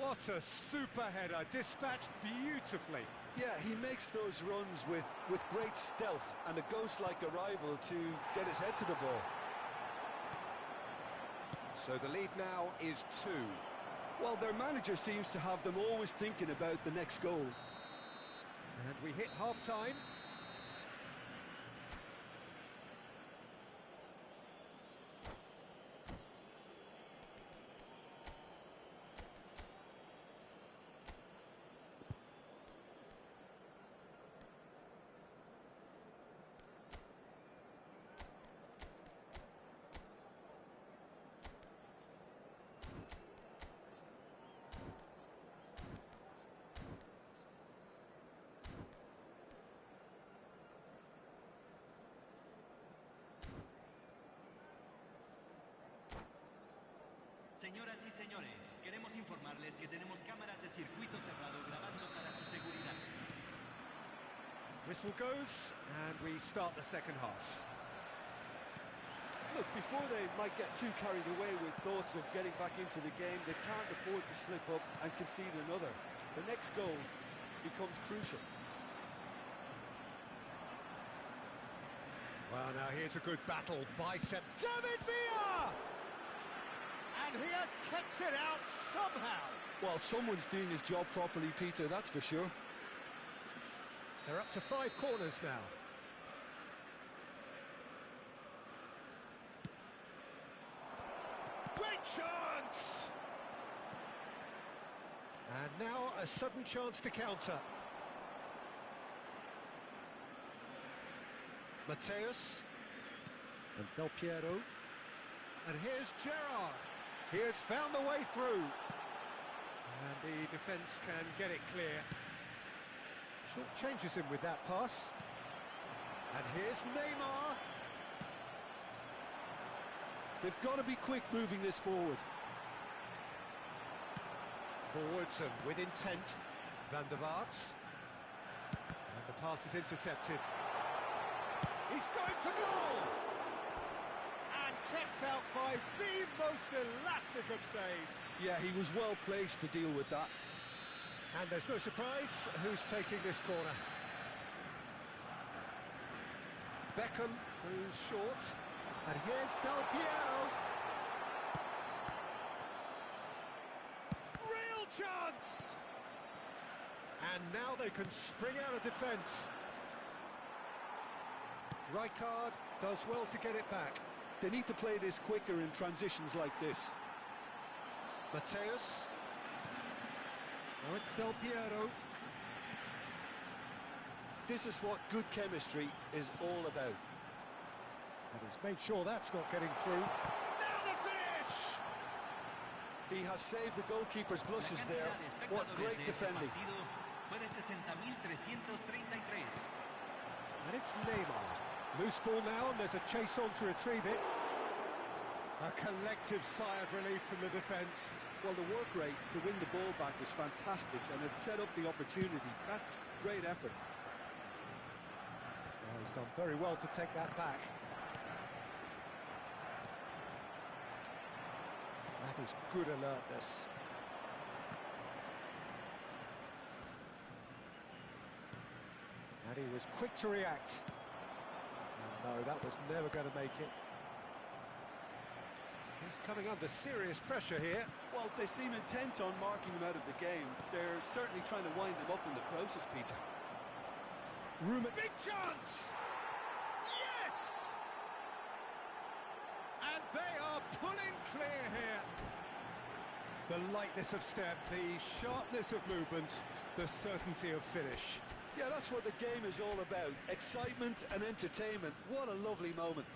What a super header, dispatched beautifully. Yeah, he makes those runs with great stealth and a ghost-like arrival to get his head to the ball. So the lead now is 2. Well, their manager seems to have them always thinking about the next goal. And we hit half-time. Señoras y señores, queremos informarles que tenemos cámaras de circuito cerrado grabando para su seguridad. Whistle goes, and we start the second half. Look, before they might get too carried away with thoughts of getting back into the game, they can't afford to slip up and concede another. The next goal becomes crucial. Well, now here's a good battle. Bicep. David Villa! And he has kept it out somehow. Well, someone's doing his job properly, Peter, that's for sure. They're up to 5 corners now. Great chance! And now a sudden chance to counter. Mateus. And Del Piero. And here's Gerrard. He has found the way through. And the defence can get it clear. Short changes him with that pass. And here's Neymar. They've got to be quick moving this forward. Forwards and with intent. Van der Vaart. And the pass is intercepted. He's going for goal! And kept out by the most elastic of saves. Yeah, he was well placed to deal with that. And there's no surprise who's taking this corner. Beckham, who's short. And here's Del Piero. Real chance! And now they can spring out of defence. Rijkaard does well to get it back. They need to play this quicker in transitions like this. Mateus. Now it's Del Piero. This is what good chemistry is all about. And he's made sure that's not getting through. Now the finish! He has saved the goalkeeper's blushes there. What great defending. And it's Neymar. Loose ball now, and there's a chase on to retrieve it. A collective sigh of relief from the defence. Well, the work rate to win the ball back was fantastic, and it set up the opportunity. That's great effort. Well, he's done very well to take that back. That is good alertness. And he was quick to react. And no, that was never going to make it. He's coming under serious pressure here. Well, they seem intent on marking him out of the game. They're certainly trying to wind him up in the process, Peter. Ruben, big chance! Yes! And they are pulling clear here. The lightness of step, the sharpness of movement, the certainty of finish. Yeah, that's what the game is all about. Excitement and entertainment. What a lovely moment.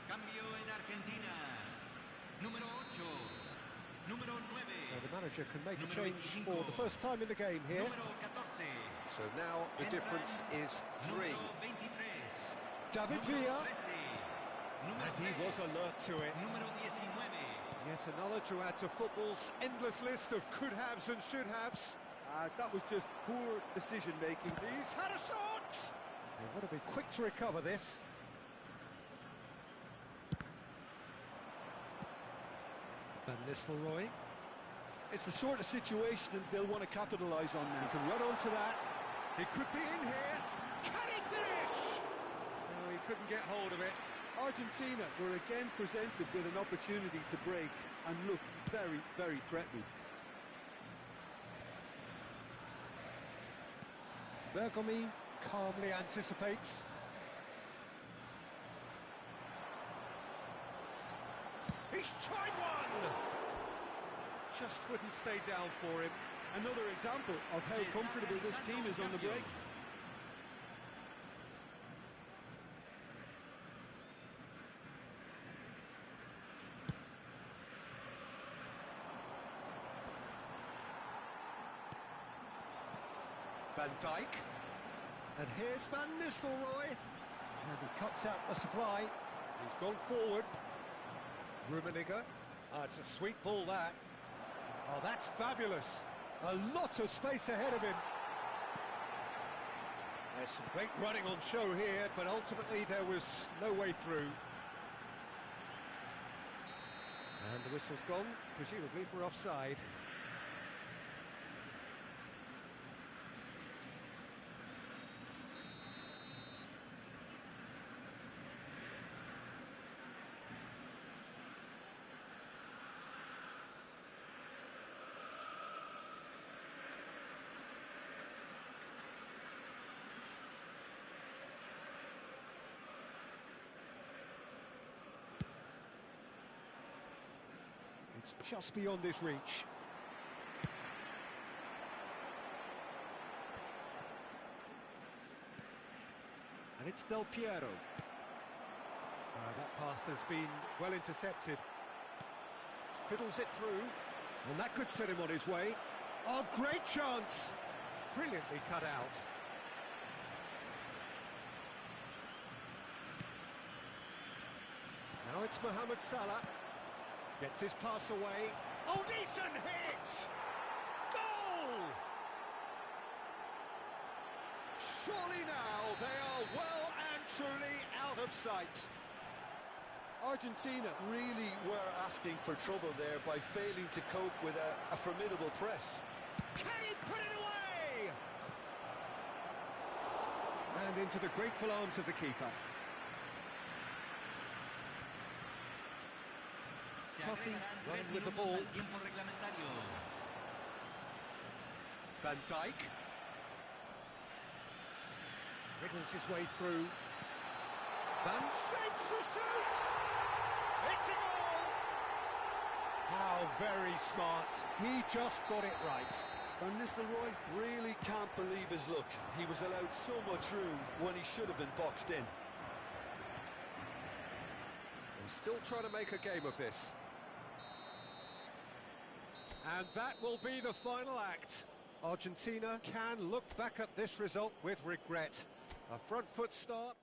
Cambio en Argentina. Número 8. Número 9. So the manager can make a Número change 25. for the first time in the game here. Número 14. So now the difference is 3. Número 23. David Número Villa. 13. Número And he 3. was alert to it. Número 19. Yet another to add to football's endless list of could-haves and should-haves. That was just poor decision-making. He's had a shot! They want to be quick to recover this. Van Nistelrooy. It's the sort of situation that they'll want to capitalise on now. He can run onto that. He could be in here. Can he finish? No, he couldn't get hold of it. Argentina were again presented with an opportunity to break and look very, very threatening. Bergomi calmly anticipates. He's tried one! Just wouldn't stay down for him. Another example of how comfortable this team is on the break. Van Dijk. And here's Van Nistelrooy. And he cuts out the supply. He's gone forward. Rummenigge. It's a sweet ball, that. Oh, that's fabulous. A lot of space ahead of him. There's some great running on show here, but ultimately there was no way through. And the whistle's gone, presumably for offside. It's just beyond his reach. And it's Del Piero. That pass has been well intercepted. Fiddles it through, and that could set him on his way. Oh, great chance! Brilliantly cut out. Now it's Mohamed Salah. Gets his pass away. Oh, decent hit! Goal! Surely now they are well and truly out of sight. Argentina really were asking for trouble there by failing to cope with a formidable press. Can he put it away? And into the grateful arms of the keeper. Totti running with the ball. Van Dijk. Wriggles his way through. Van shapes to shoot! It's a goal! How very smart. He just got it right. Van Nistelrooy really can't believe his luck. He was allowed so much room when he should have been boxed in. They're still trying to make a game of this. And that will be the final act. Argentina can look back at this result with regret. A front foot start.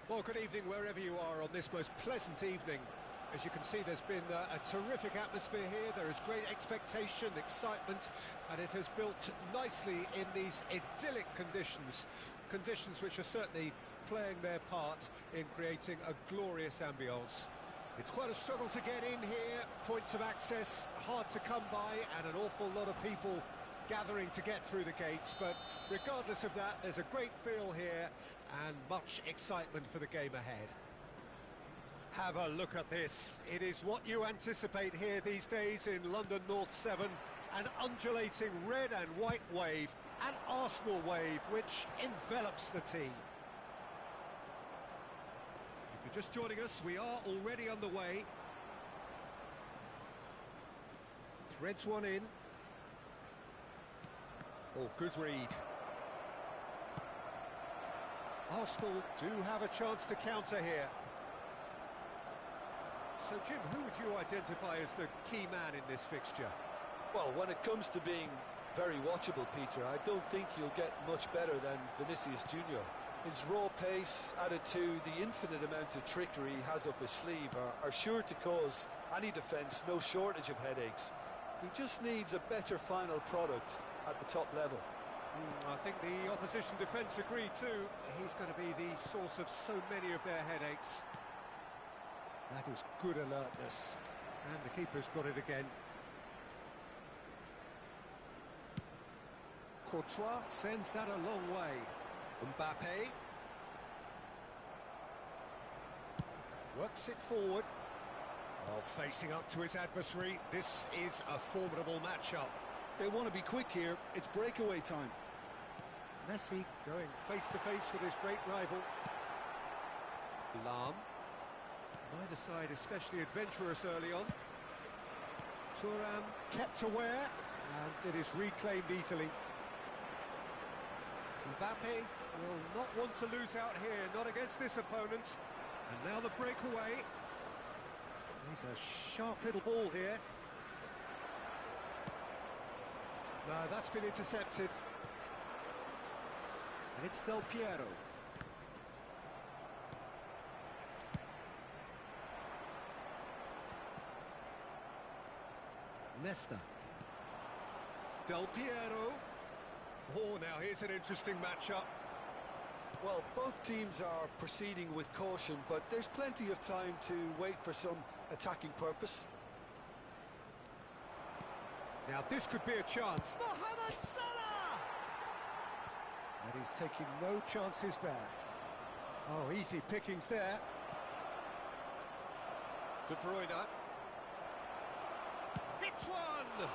Well, good evening wherever you are on this most pleasant evening. As you can see, there's been a terrific atmosphere here. There is great expectation, excitement, and it has built nicely in these idyllic conditions. Conditions which are certainly playing their part in creating a glorious ambience. It's quite a struggle to get in here, points of access hard to come by, and an awful lot of people gathering to get through the gates, but regardless of that, there's a great feel here and much excitement for the game ahead. Have a look at this. It is what you anticipate here these days in London North 7, an undulating red and white wave, an Arsenal wave which envelops the team. If you're just joining us, we are already underway. Threads one in. Oh, good read. Arsenal do have a chance to counter here. So, Jim, who would you identify as the key man in this fixture? Well, when it comes to being very watchable, Peter, I don't think you'll get much better than Vinicius Junior. His raw pace, added to the infinite amount of trickery he has up his sleeve, are sure to cause any defence no shortage of headaches. He just needs a better final product at the top level. I think the opposition defence agree too. He's going to be the source of so many of their headaches. That is good alertness. And the keeper's got it again. Courtois sends that a long way. Mbappe works it forward. Oh, facing up to his adversary. This is a formidable matchup. They want to be quick here. It's breakaway time. Messi going face-to-face with his great rival. Lahm. Neither side especially adventurous early on. Thuram kept aware, and it is reclaimed easily. Mbappe will not want to lose out here, not against this opponent. And now the breakaway. He's a sharp little ball here. No, that's been intercepted. And it's Del Piero. Nesta. Del Piero. Oh, now here's an interesting matchup. Well, both teams are proceeding with caution, but there's plenty of time to wait for some attacking purpose. Now this could be a chance. Mohamed Salah! And he's taking no chances there. Oh, easy pickings there. De Bruyne. Hits one!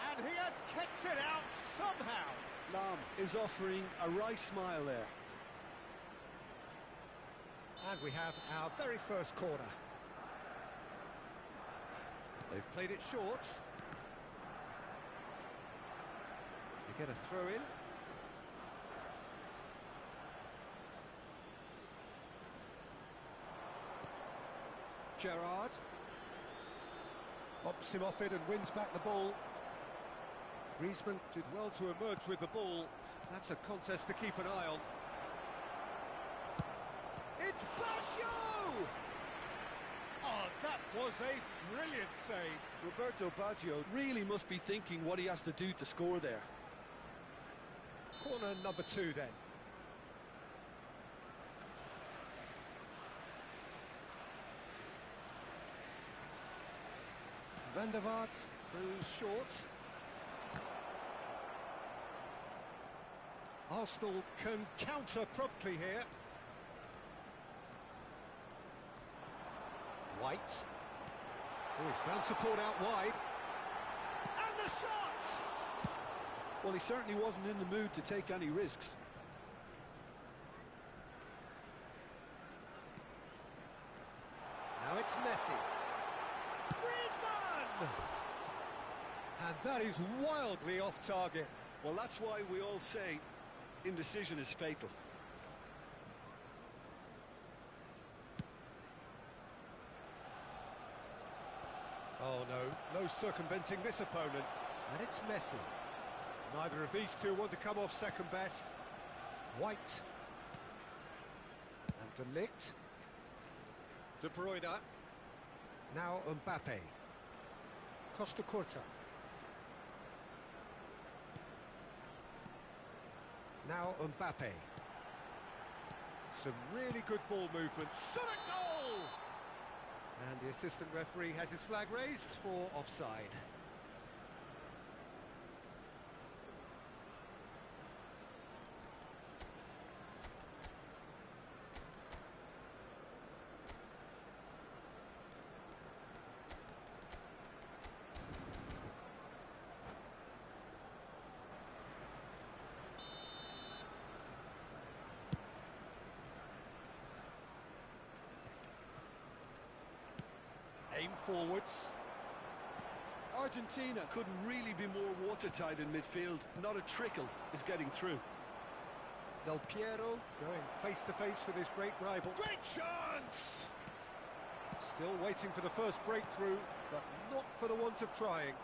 And he has kicked it out somehow. Lahm is offering a wry smile there. And we have our very first corner. They've played it short. You get a throw in. Gerrard bops him off it and wins back the ball. Griezmann did well to emerge with the ball. That's a contest to keep an eye on. It's Baggio! Oh, that was a brilliant save. Roberto Baggio really must be thinking what he has to do to score there. Corner number 2 then. Van der Vaart goes short. Arsenal can counter promptly here. White. Oh, he's found support out wide. And the shot! Well, he certainly wasn't in the mood to take any risks. Now it's Messi. Griezmann! And that is wildly off target. Well, that's why we all say indecision is fatal. Oh no, no circumventing this opponent. And it's Messi. Neither of these two want to come off second best. White. And De Ligt. De Bruyne. Now Mbappe. Costa Curta. Now Mbappe. Some really good ball movement. Shot a goal! And the assistant referee has his flag raised for offside. Aim forwards. Argentina couldn't really be more watertight in midfield. Not a trickle is getting through. Del Piero going face-to-face with his great rival. Great chance! Still waiting for the first breakthrough, but not for the want of trying.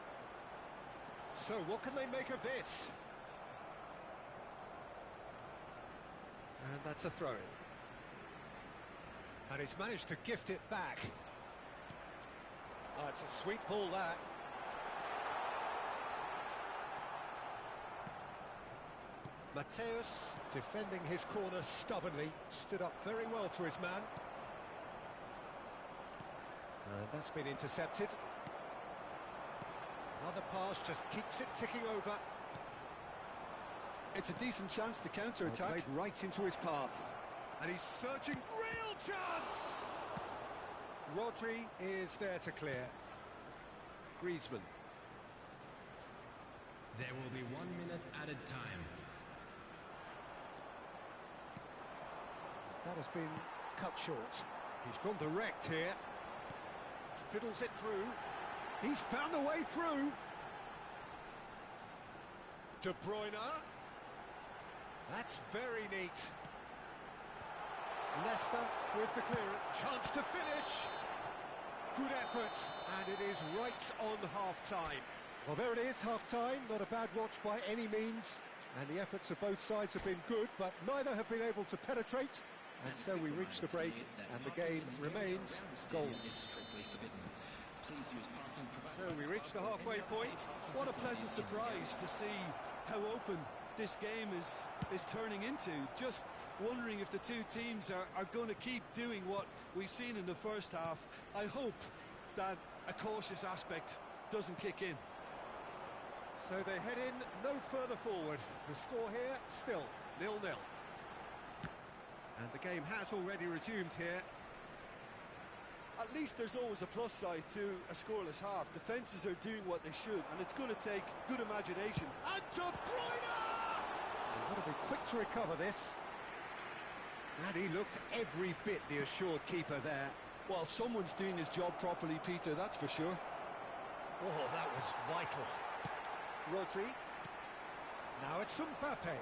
So what can they make of this? And that's a throw-in. And he's managed to gift it back. Oh, it's a sweet ball, that. Mateus, defending his corner stubbornly, stood up very well to his man. And that's been intercepted. Another pass just keeps it ticking over. It's a decent chance to counter-attack. Played right into his path. And he's searching, real chance! Rodri is there to clear. Griezmann. There will be 1 minute added time. That has been cut short. He's gone direct here. Fiddles it through. He's found a way through. De Bruyne. That's very neat. Leicester with the clearance. Chance to finish. Good effort. And it is right on half-time. Well, there it is, half-time. Not a bad watch by any means. And the efforts of both sides have been good, but neither have been able to penetrate. And so we reach the break, and the game remains goals. So we reach the halfway point. What a pleasant surprise to see how open this game is turning into. Just wondering if the two teams are going to keep doing what we've seen in the first half. I hope that a cautious aspect doesn't kick in. So they head in no further forward. The score here, still 0-0. And the game has already resumed here. At least there's always a plus side to a scoreless half. Defences are doing what they should, and it's going to take good imagination. And De Bruyne! They've got to be quick to recover this. And he looked every bit the assured keeper there. Well, someone's doing his job properly, Peter, that's for sure. Oh, that was vital. Rodri. Now it's Mbappe.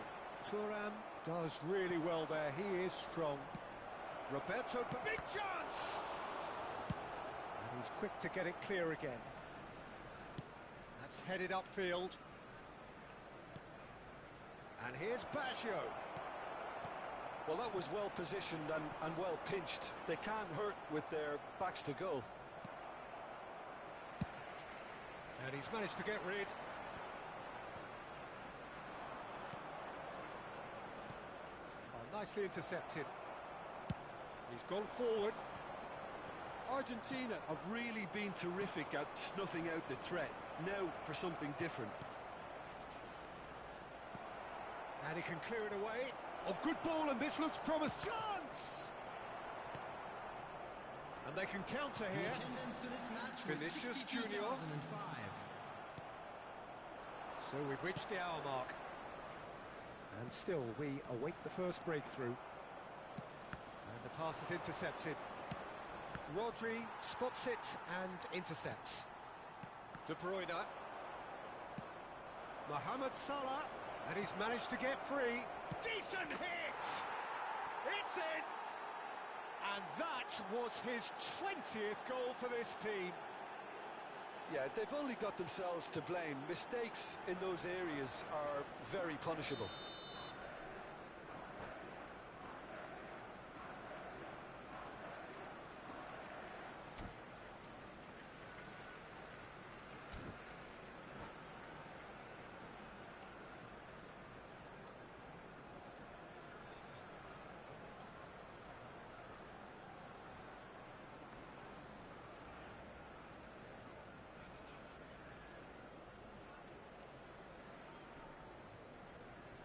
Thuram does really well there. He is strong. Roberto, big chance! And he's quick to get it clear again. That's headed upfield. And here's Baggio. Well, that was well positioned and well pinched. They can't hurt with their backs to goal. And he's managed to get rid. Nicely intercepted. He's gone forward. Argentina have really been terrific at snuffing out the threat. Now for something different. And he can clear it away. Oh, good ball, and this looks promised. Chance! And they can counter here. Vinicius Junior. So we've reached the hour mark. And still, we await the first breakthrough. And the pass is intercepted. Rodri spots it and intercepts. De Bruyne. Mohamed Salah. And he's managed to get free. Decent hit! It's in! And that was his 20th goal for this team. Yeah, they've only got themselves to blame. Mistakes in those areas are very punishable.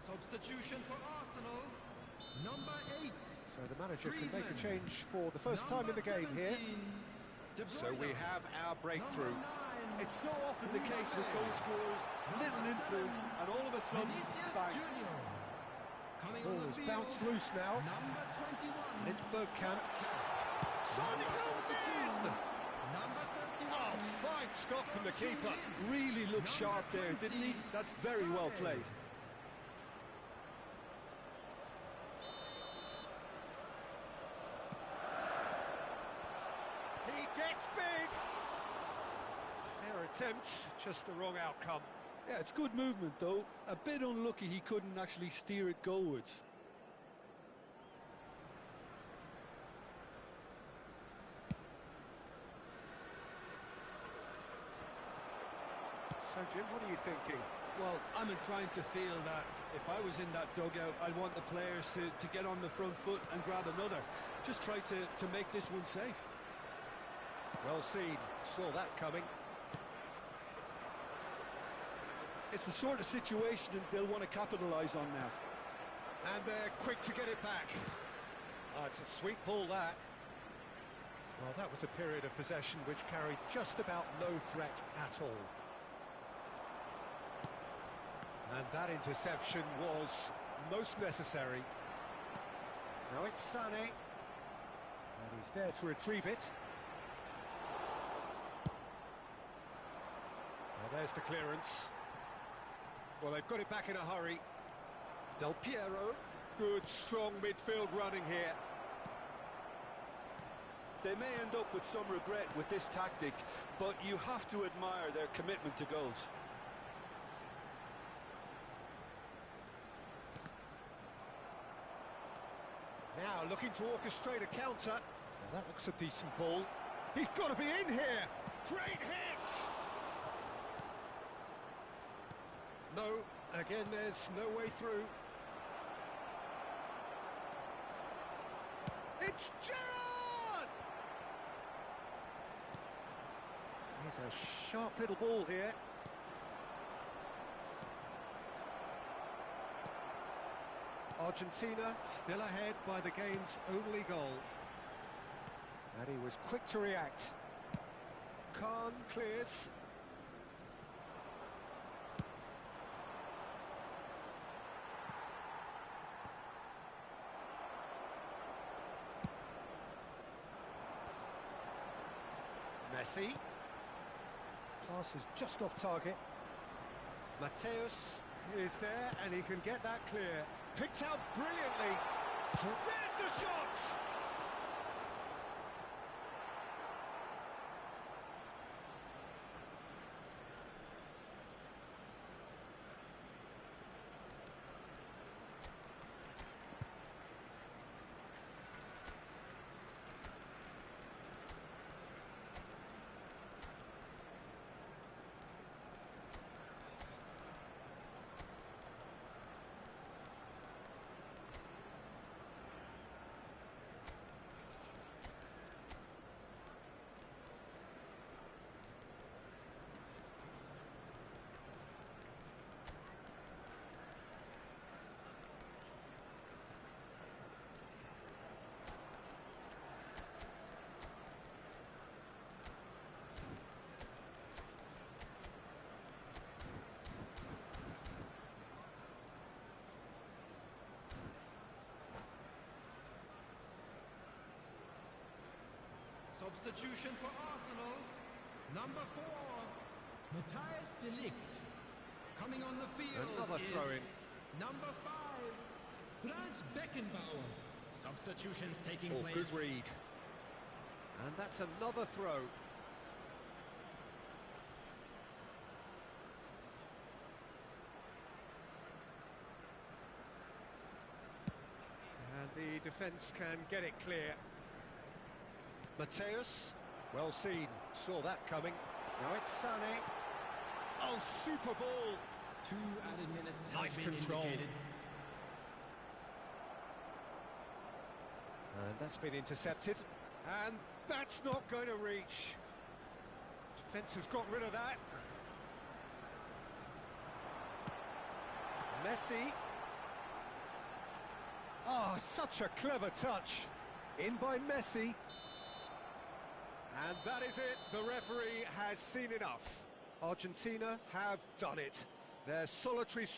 Substitution for Arsenal, number 8. So the manager can make a change for the first time in the game here. So we have our breakthrough. It's so often the case with goal scorers, little influence, and all of a sudden, bang. Ball is bounced loose now. Number 21. And it's Bergkamp. Son Heung-min! Number 31. Oh, fine stop from the keeper. Really looked sharp there, didn't he? That's very well played. He attempt, just the wrong outcome. Yeah, it's good movement, though. A bit unlucky he couldn't actually steer it goalwards. So, Jim, what are you thinking? Well, I'm inclined to feel that if I was in that dugout, I'd want the players to get on the front foot and grab another. Just try to make this one safe. Well seen, saw that coming. It's the sort of situation that they'll want to capitalise on now. And they're quick to get it back. Oh, it's a sweet ball, that. Well, that was a period of possession which carried just about no threat at all. And that interception was most necessary. Now it's Sané. And he's there to retrieve it. Well, there's the clearance. Well, they've got it back in a hurry. Del Piero. Good, strong midfield running here. They may end up with some regret with this tactic, but you have to admire their commitment to goals. Now looking to orchestrate a counter. Now that looks a decent ball. He's got to be in here. Great hit! No, again there's no way through. It's Gerrard! Here's a sharp little ball here. Argentina still ahead by the game's only goal. And he was quick to react. Khan clears. Messi. Pass is just off target. Mateus is there and he can get that clear. Picked out brilliantly. There's the shot! Substitution for Arsenal. Number 4, Matthijs de Ligt. Coming on the field Another is throw-in. number 5, Franz Beckenbauer. Substitutions taking Oh, place. good read. And that's another throw. And the defence can get it clear. Mateus, well seen, saw that coming. Now it's Sané. Oh, super ball. 2 added minutes Nice have been control. indicated. And that's been intercepted. And that's not going to reach. Defence has got rid of that. Messi. Oh, such a clever touch. In by Messi. And that is it. The referee has seen enough. Argentina have done it. Their solitary